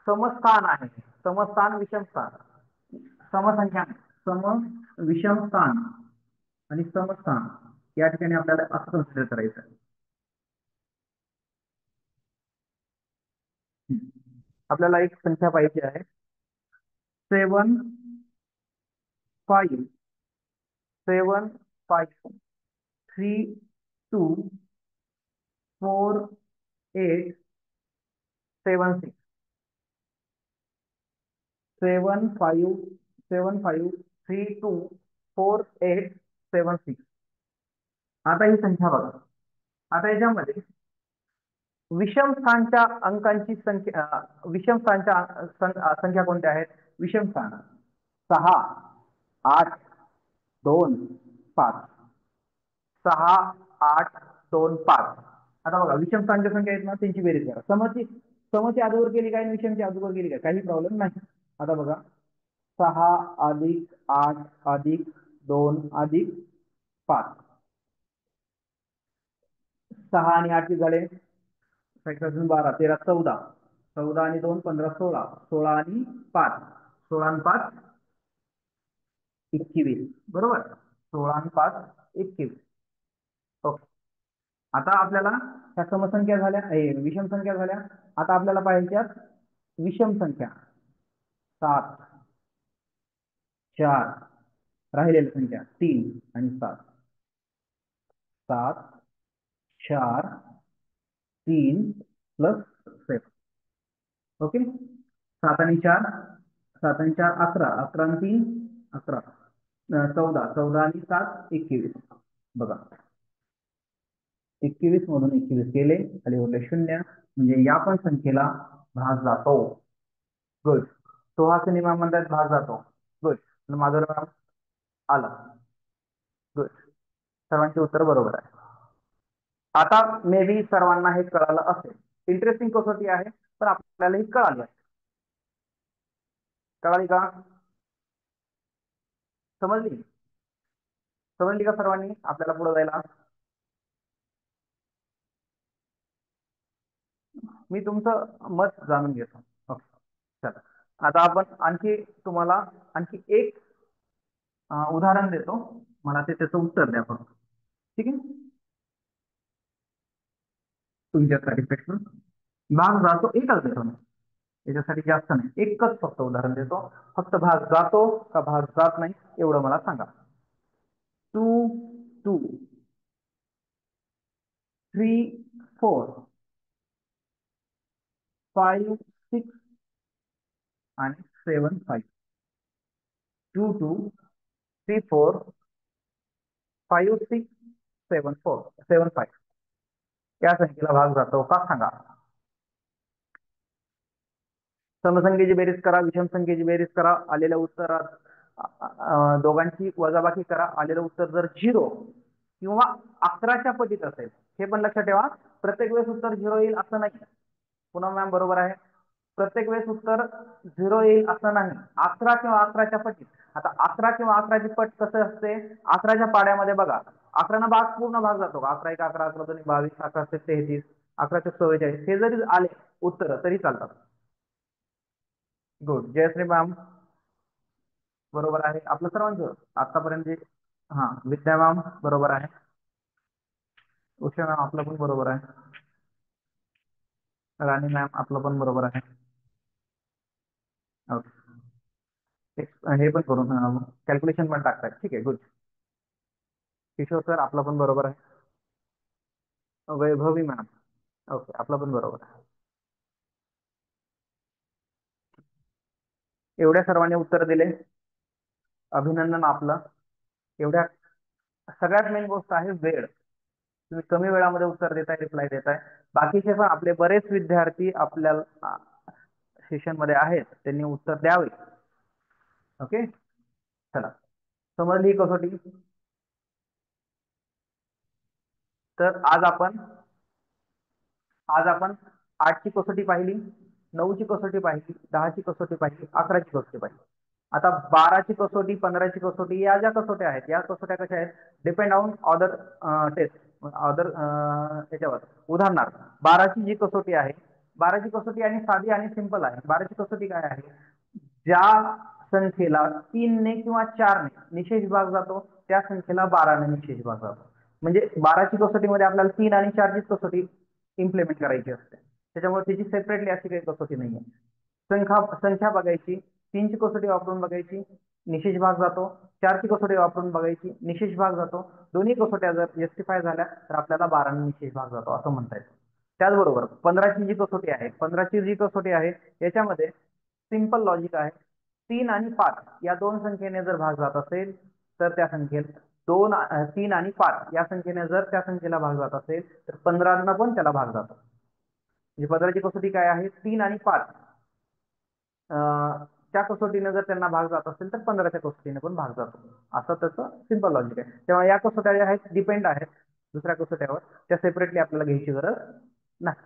समस्थान आहे. समस्थान विषम स्थान समसंख्या सम विषम स्थान आणि समस्थान या ठिकाणी आपल्याला असं कन्सिडर करायचं आहे. आपल्याला एक संख्या पाहिजे आहे 7 5 7 5 3 2 4 8 7 6 7 5 7 5 3 2 4 8 7 6. आता ही संख्या बघा. आता याच्यामध्ये विषम स्थानच्या अंकांची संख्या विषम स्थानच्या संख्या कोणत्या आहेत. विषम स्थान 6 8 2 5 6 8 2 5. आता बघा विषम स्थानच्या संख्या आहेत ना त्यांची बेरीज करा. समची अगोदर केली काय विषमची अगोदर केली काय काही प्रॉब्लेम नाही. आता बघा 6 अधिक 8 अधिक 2 अधिक 5 6 आणि 8 झाले 12 13 14 14 आणि 2 15 16 16 आणि 5 16 आणि 5 21 बरोबर. 16 आणि 5 21. ओके आता आपल्याला ह्या समसंख्या झाल्या विषम संख्या झाल्या. आता आपल्याला पाहिजे विषम संख्या 7 4 राहिलेल्या संख्या 3 आणि 7 7 4 3 + 7. ओके 7 आणि 4 7 आणि 4 11 11 आणि 3 11 14 14 आणि 7 21. बघा 21 मधून 21 गेले खाली उरले 0 म्हणजे या पण संख्येला भाग जातो. गुड तो हा सिनेमा म्हणतात भाग जातो. गुड माझं नाव आलं. गुड सर्वांचे उत्तर बरोबर आहे. आता मे बी सर्वांना हे कळालं असेल. इंटरेस्टिंग कसोटी आहे पण आपल्याला हे कळालं. कळाली का? समजली समजली का सर्वांनी आपल्याला पुढे जायला? मी तुमचं मत जाणून घेतो. ओके, चला आता आपण तुम्हाला आणखी एक उदाहरण देतो. मला त्याचं उत्तर द्या फक्त. ठीक आहे, तुमच्यासाठी प्रश्न भाग जातो एकच देतो मी, याच्यासाठी जास्त नाही, एकच फक्त उदाहरण देतो. फक्त भाग जातो का भाग जात नाही एवढं मला सांगा. 2 2 3 4 5 6 आणि 7 5. 2 2 3 4 5 6 7 4 7 5 या संख्येला भाग जातो का सांगा. समसंख्येची बेरीज करा, विषम संख्येची बेरीज करा, आलेल्या उत्तरात दोघांची वजाबाकी करा, आलेलं उत्तर जर 0 किंवा 11च्या पटीत असेल, हे पण लक्षात ठेवा. प्रत्येक वेळेस उत्तर 0 येईल असं नाही. पुन्हा मॅम बरोबर आहे, प्रत्येक वेळेस उत्तर 0 येईल असं नाही. 11 किंवा 11च्या पटीत. आता 11 किंवा 11ची पट कसं असते, 11च्या पाड्यामध्ये बघा, 11 पूर्ण भाग जातो का? 11 1 11 11 2 22 11 33 11 44 हे जरी आले उत्तर तरी चालतात. गुड, जयश्री मॅम बरोबर आहे आपलं सर्वांचं आतापर्यंत. हा, विद्या मॅम बरोबर आहे. उषा मॅम आपलं पण बरोबर आहे. राणी मॅम आपलं पण बरोबर आहे. ओके, हे पण करून कॅल्क्युलेशन पण टाकतात. ठीक आहे, गुड. किशोर सर आपलं पण बरोबर आहे. वैभवी मॅम ओके, आपलं पण बरोबर आहे. एवढ्या सर्वांनी उत्तर दिले, अभिनंदन आपलं. एवढ्या सगळ्यात मेन गोष्ट आहे वेळ. तुम्ही कमी वेळामध्ये उत्तर देताय, रिप्लाय देताय. बाकीचे पण आपले बरेच विद्यार्थी आपल्याला सेशन मध्ये आहेत, त्यांनी उत्तर द्यावे. ओके, चला समजली कसोटी. तर आज आपण 8ची कसोटी पाहिली, 9ची कसोटी पाहिली, 10ची कसोटी पाहिली, 11ची कसोटी पाहिली. आता 12ची कसोटी, 15ची कसोटी या ज्या कसोट्या आहेत, या कसोट्या कशा आहेत, depend on other test, other त्याच्यावर. उदाहरणार्थ 12ची जी कसोटी आहे, 12ची कसोटी आणि साधी आणि सिंपल आहे. 12ची कसोटी काय आहे, ज्या संख्येला 3 ने किंवा 4 ने निषेध भाग जातो त्या संख्येला 12 ने निषेध भाग जातो. म्हणजे 12ची कसोटीमध्ये आपल्याला 3 आणि 4ची कसोटी इम्प्लिमेंट करायची असते, त्याच्यामुळे त्याची सेपरेटली अशी काही कसोटी नाहीये. संख्या बघायची, 3ची कसोटी वापरून बघायची, निषेध भाग जातो. 4ची कसोटी वापरून बघायची, निषेध भाग जातो. दोन्ही कसोट्या जर जस्टिफाय झाल्या तर आपल्याला 12 ने निषेध भाग जातो असं म्हणता येतं. त्याचबरोबर 15ची जी कसोटी आहे, 15ची जी कसोटी आहे याच्यामध्ये सिंपल लॉजिक आहे. 3 आणि 5 या दोन संख्येने जर भाग जात असेल तर त्या संख्येला 3 आणि 5 या संख्येने जर त्या संख्येला भाग जात असेल तर 15 पण त्याला भाग जातो. म्हणजे 15ची कसोटी काय आहे, 3 आणि 5 त्या कसोटीने जर त्यांना भाग जात असेल तर 15च्या कसोटीने पण भाग जातो. असं त्याचं सिंपल लॉजिक आहे. तेव्हा या कसोट्या ज्या आहेत डिपेंड आहेत दुसऱ्या कसोट्यावर, त्या सेपरेटली आपल्याला घ्यायची गरज नाही.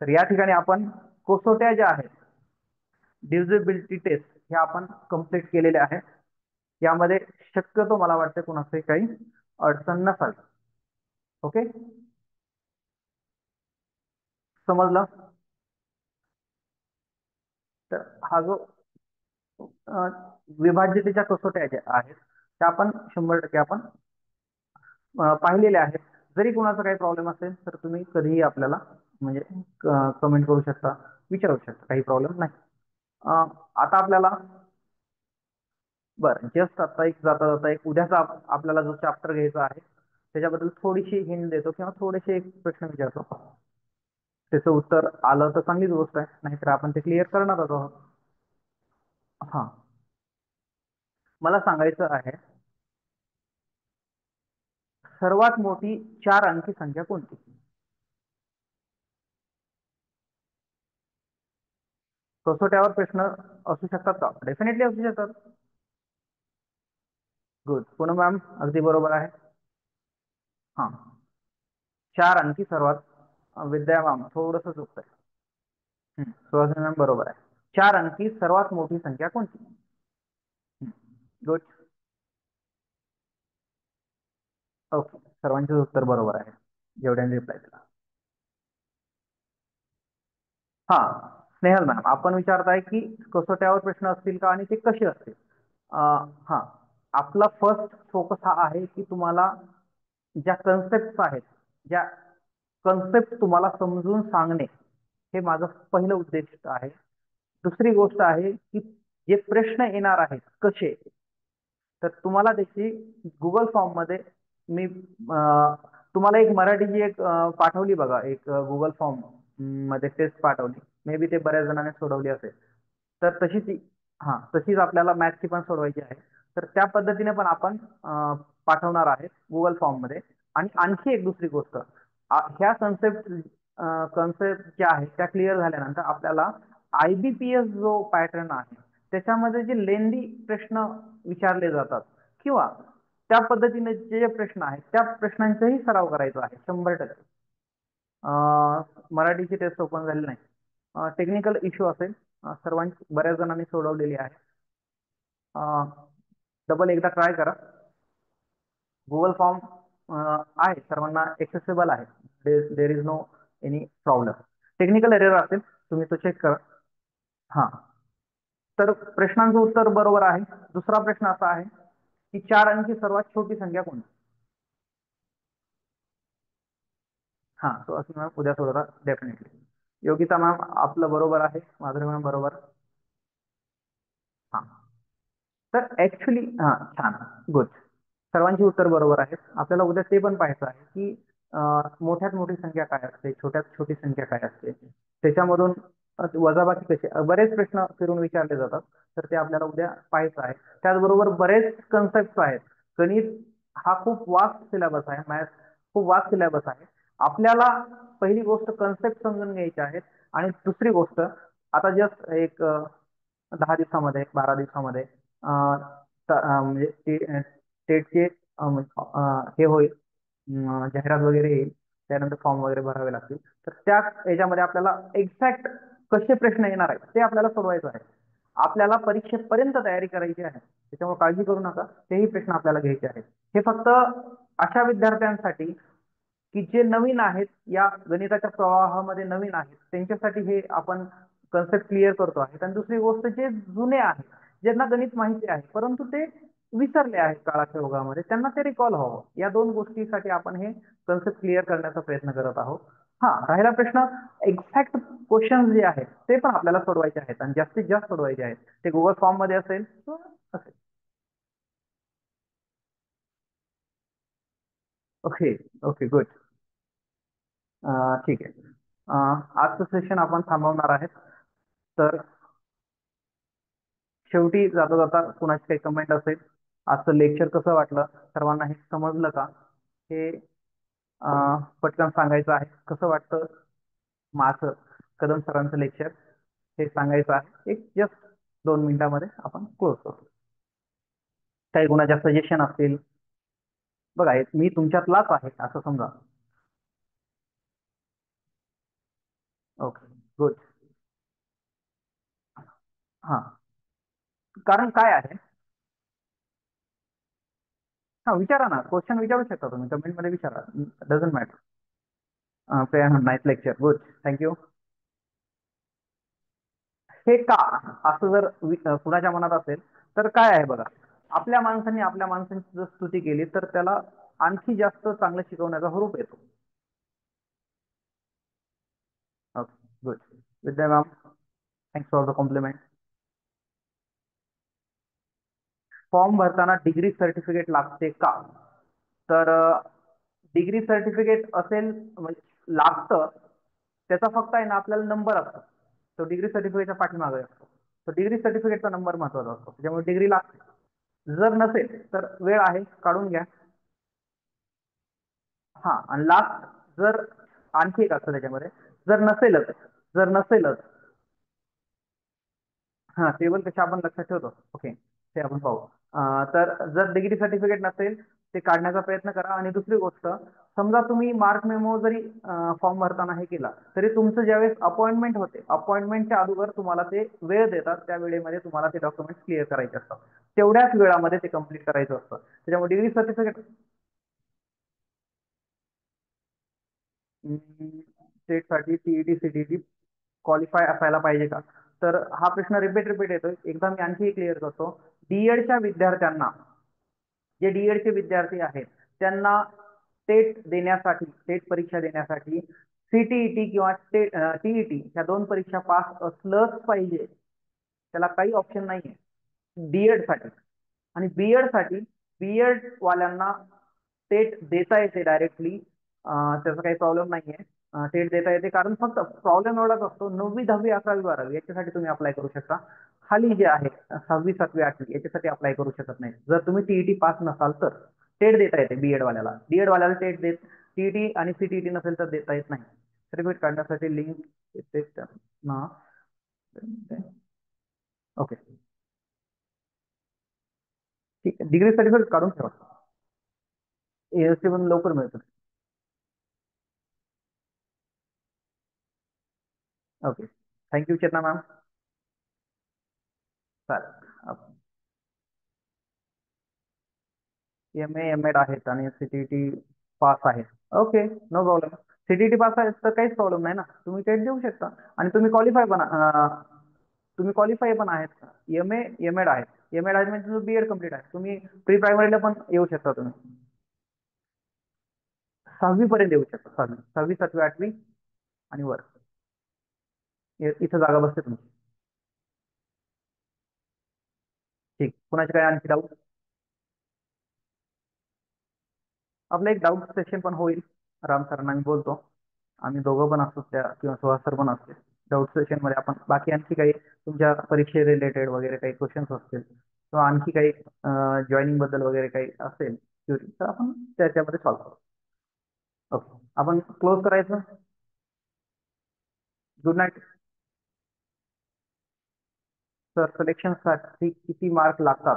तर या ठिकाणी आपण कसोट्या ज्या आहेत, डिव्हिजिबिलिटी टेस्ट ह्या आपण कम्प्लीट केलेल्या आहेत. यामध्ये शक्यतो मला वाटतं कुणाची काही अडचण नसावी. ओके, समजलं. तर हा जो विभाज्यतेच्या कसोट्या ज्या आहेत त्या आपण 100% आपण पाहिलेल्या आहेत. जरी कोणाचा काही प्रॉब्लेम असेल तर तुम्ही कधीही आपल्याला म्हणजे कमेंट करू शकता, विचारू शकता, काही प्रॉब्लेम नाही. आता आपल्याला बरं जस्ट आता एक जाता एक उद्याचा आपल्याला जो चॅप्टर घ्यायचा आहे त्याच्याबद्दल थोडीशी हिंट देतो किंवा थोडेसे एक प्रश्न विचारतो. त्याचं उत्तर आलं तर चांगलीच गोष्ट आहे, नाहीतर आपण ते क्लिअर करणार आहोत. हा, मला सांगायचं आहे सर्वात मोठी 4 अंकी संख्या कोणती. कसोट्यावर प्रश्न असू शकतात का? डेफिनेटली असू शकतात. गुड, पूनम मॅम अगदी बरोबर आहे. हा, 4 अंकी सर्वात. विद्या मॅम थोडस चुकतंय. सुहासिनी मॅम बरोबर आहे. 4 अंकी सर्वात मोठी संख्या कोणती? गुड. ओके, सर्वांचे उत्तर बरोबर आहे जेवढ्यांनी रिप्लाय दिला. हा, स्नेहल मॅम, आपण विचारताय की कसोट्यावर प्रश्न असतील का आणि ते कसे असतील. हा, आपला फर्स्ट फोकस हा आहे की तुम्हाला ज्या कन्सेप्ट आहेत, ज्या कन्सेप्ट तुम्हाला समजून सांगणे, हे माझं पहिलं उद्देश आहे. दुसरी गोष्ट आहे की जे प्रश्न येणार आहेत कसे, तर तुम्हाला त्याची गुगल फॉर्म मध्ये मी तुम्हाला एक मराठीची एक पाठवली बघा, एक गुगल फॉर्म मध्ये टेस्ट पाठवली. मे बी ते बऱ्याच जणांनी सोडवली असेल. तर तशीच आपल्याला मॅथची पण सोडवायची आहे. तर त्या पद्धतीने पण आपण पाठवणार आहे गुगल फॉर्म मध्ये. आणि आणखी एक दुसरी गोष्ट, ह्या कन्सेप्ट ज्या आहेत त्या क्लिअर झाल्यानंतर आपल्याला IBPS जो पॅटर्न आहे त्याच्यामध्ये जे लेंदी प्रश्न विचारले जातात किंवा त्या पद्धतीने जे प्रश्न आहेत त्या प्रश्नांचाही सराव करायचा आहे 100%. मराठीची टेस्ट ओपन झाली नाही, टेक्निकल इश्यू असेल, बऱ्याच जणांनी सोडवलेली आहे. डबल एकदा ट्राय करा. गुगल फॉर्म आहे, सर्वांना एक्सेसिबल आहे. There is no any problem. Technical error असेल तुम्ही तो चेक करा. हा, तर प्रश्नांचं उत्तर बरोबर आहे. दुसरा प्रश्न असा आहे की 4 अंकी सर्वात छोटी संख्या कोणती? हा, तो असं मॅम उद्या सोडवता डेफिनेटली. योगिता मॅम आपलं बरोबर आहे, माधुरी मॅम बरोबर. हा, तर ऍक्च्युली छान, गुड. सर्वांची उत्तर बरोबर आहेत. आपल्याला उद्या ते पण पाहायचं आहे की मोठ्यात मोठी संख्या काय असते, छोट्यात छोटी संख्या काय असते, त्याच्यामधून वजाबाकी कशी, बरेच प्रश्न फिरून विचारले जातात. तर ते आपल्याला उद्या पाहायचं आहे. त्याचबरोबर बरेच कन्सेप्ट आहेत. गणित हा खूप वास्ट सिलेबस आहे, मॅथ्स खूप वास्ट सिलेबस आहे. आपल्याला पहिली गोष्ट कन्सेप्ट समजून घ्यायची आहे. आणि दुसरी गोष्ट, आता जस्ट एक 10 दिवसामध्ये 12 दिवसामध्ये म्हणजे टेटचे हे होईल, जाहिरात वगैरे येईल, त्यानंतर फॉर्म वगैरे भरावे लागतील. तर त्या याच्यामध्ये आपल्याला एक्झॅक्ट कसे प्रश्न येणार आहेत ते आपल्याला सोडवायचं आहे. आपल्याला परीक्षेपर्यंत तयारी करायची आहे, त्याच्यामुळे काळजी करू नका. तेही प्रश्न आपल्याला घ्यायचे आहेत. हे फक्त अशा विद्यार्थ्यांसाठी की जे नवीन आहेत, या गणिताच्या प्रवाहामध्ये नवीन आहेत, त्यांच्यासाठी हे आपण कन्सेप्ट क्लिअर करतो आहे. आणि दुसरी गोष्ट, जे जुने आहेत, ज्यांना गणित माहिती आहे परंतु ते विसरले आहेत काळाच्या ओघामध्ये, त्यांना ते रिकॉल व्हावं, या दोन गोष्टीसाठी आपण हे कन्सेप्ट क्लिअर करण्याचा प्रयत्न करत आहोत. हा, राहिला प्रश्न, एक्झॅक्ट क्वेश्चन जे आहेत ते पण आपल्याला सोडवायचे आहेत आणि जास्तीत जास्त सोडवायचे आहेत. ते गुगल फॉर्म मध्ये असेल असेल. Okay okay, good. ठीक आहे. आजचं सेशन आपण थांबवणार आहेत. तर शेवटी जाता जाता कुणाची काही कमेंट असेल, आजचं लेक्चर कसं वाटलं, सर्वांना हे समजलं का, हे पटकन सांगायचं आहे. कसं वाटतं माझं कदम सरांचं लेक्चर, हे सांगायचं आहे. एक जस्ट 2 मिनिटामध्ये आपण क्लोज करतो. काही कुणाच्या सजेशन असतील, बघा मी तुमच्यातलाच आहे असं समजा. Okay, good. हा, कारण काय आहे, हा विचारा ना, क्वेश्चन विचारू शकता तुम्ही, कमेंट मध्ये विचारा, doesn't matter. Nice lecture, good, thank you. हे का असं जर कुणाच्या मनात असेल तर काय आहे बघा, आपल्या माणसांची जर स्तुती केली तर त्याला आणखी जास्त चांगलं शिकवण्याचा हुरूप येतो. Okay, good. Vidya ma'am, thanks for the compliment. Form भरताना डिग्री सर्टिफिकेट लागते का? तर डिग्री सर्टिफिकेट असेल म्हणजे लागतं, त्याचा फक्त आहे ना आपल्याला नंबर असतो, तो डिग्री सर्टिफिकेटच्या पाठीमागे असतो. तो डिग्री सर्टिफिकेटचा नंबर महत्वाचा असतो, त्याच्यामुळे डिग्री लागते. जर नसेल तर वेळ आहे, काढून घ्या. हा, आणि लास्ट जर आणखी एक असतं त्याच्यामध्ये, जर नसेलच हा, टेबल कशा आपण लक्षात ठेवतो, ओके, ते आपण पाहू. तर जर डिग्री सर्टिफिकेट नसेल ते काढण्याचा प्रयत्न करा. आणि दुसरी गोष्ट, समजा तुम्ही मार्क मेमो जरी फॉर्म भरताना हे केला तरी तुमचं ज्यावेळेस अपॉइंटमेंट होते अपॉइंटमेंटच्या अगोदर तुम्हाला ते वेळ देतात, त्या वेळेमध्ये तुम्हाला ते डॉक्युमेंट क्लिअर करायचे असतात, तेवढ्याच वेळामध्ये ते कम्प्लीट करायचं असतं. त्याच्यामुळे डिग्री सर्टिफिकेट स्टेटसाठी सीईटी सीटीटी क्वालिफाय असायला पाहिजे का, तर हा प्रश्न रिपीट येतोय. एकदा मी आणखी क्लिअर करतो. डीएडच्या विद्यार्थ्यांना, जे डीएडचे विद्यार्थी आहेत त्यांना टेट देण्यासाठी, टेट परीक्षा देण्यासाठी सीटीईटी किंवा टीईटी ह्या दोन परीक्षा पास असलंच पाहिजे, त्याला काही ऑप्शन नाहीये डीएड साठी. आणि बीएड साठी, बीएड वाल्यांना टेट देता येते डायरेक्टली, त्याचा काही प्रॉब्लेम नाहीये, टेट देता येते. कारण फक्त प्रॉब्लेम एवढाच असतो 9वी 10वी 11वी 12वी याच्यासाठी तुम्ही अप्लाय करू शकता, खाली जे आहे 6वी 7वी 8वी याच्यासाठी अप्लाय करू शकत नाही. जर तुम्ही टीईटी पास नसाल तर टेट देता येते बीएड वाल्याला, डीएड वाल्याला टेट देत, टीईटी आणि सीटीईटी नसेल तर देता येत नाही. सर्टिफिकेट काढण्यासाठी लिंक येते ना. ओके ठीक आहे, डिग्री सर्टिफिकेट काढून ठेवा, एएससी पण लवकर मिळतं. Okay, thank you Chetna ma'am. चालेल, एम एम एड आहेत आणि सीटीटी पास आहेत. Okay, no problem. CTT pass आहेत तर काहीच प्रॉब्लेम नाही ना, तुम्ही टेट देऊ शकता आणि तुम्ही क्वालिफाय पण आहेत. एम एड आहेत, एम एड आहेत म्हणजे तुमचं बीएड कम्प्लीट आहे, तुम्ही प्री प्रायमरीला पण येऊ शकता. तुम्ही 6वी पर्यंत येऊ शकता, 6वी 7वी 8वी आणि वर इथं जागा बसते तुमची. ठीक, कुणाचे काय आणखी डाऊट? आपलं एक डाऊट सेशन पण होईल, राम सरांना मी बोलतो, आम्ही दोघं पण असतो त्या, किंवा सुहास सर पण असते. डाऊट सेशन मध्ये आपण बाकी आणखी काही तुमच्या परीक्षे रिलेटेड वगैरे काही क्वेश्चन्स असतील किंवा आणखी काही जॉईनिंग बद्दल वगैरे काही असेल क्युरी तर आपण त्याच्यामध्ये सॉल्व्ह करू. ओके, आपण क्लोज करायचं. Good night sir. सिलेक्शनसाठी किती मार्क लागतात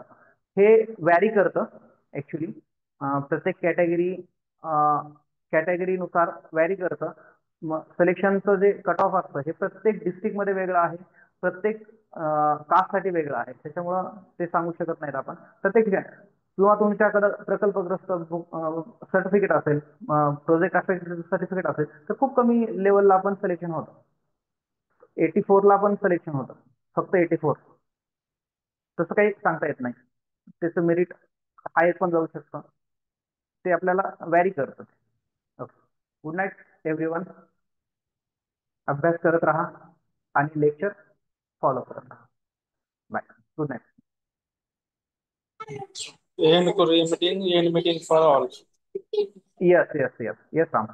हे व्हॅरी करतं ऍक्च्युली, प्रत्येक कॅटेगरीनुसार व्हॅरी करतं. मग सिलेक्शनचं जे कट ऑफ असतं हे प्रत्येक डिस्ट्रिक्टमध्ये वेगळं आहे, प्रत्येक कास्टसाठी वेगळं आहे, त्याच्यामुळं ते सांगू शकत नाहीत आपण प्रत्येक ठिकाणी. किंवा तुमच्याकडं प्रकल्पग्रस्त सर्टिफिकेट असेल, प्रोजेक्ट सर्टिफिकेट असेल तर खूप कमी लेवलला आपण सिलेक्शन होतं, 84ला पण सिलेक्शन होतं, फक्त 84. तसं काही सांगता येत नाही, त्याचं मेरिट हायर पण जाऊ शकतं, ते आपल्याला व्हॅरी करतं. Okay, good night everyone. अभ्यास करत राहा आणि लेक्चर फॉलो करत राहा. Bye, good night. End meeting for all. Yes yes yes yes Ram.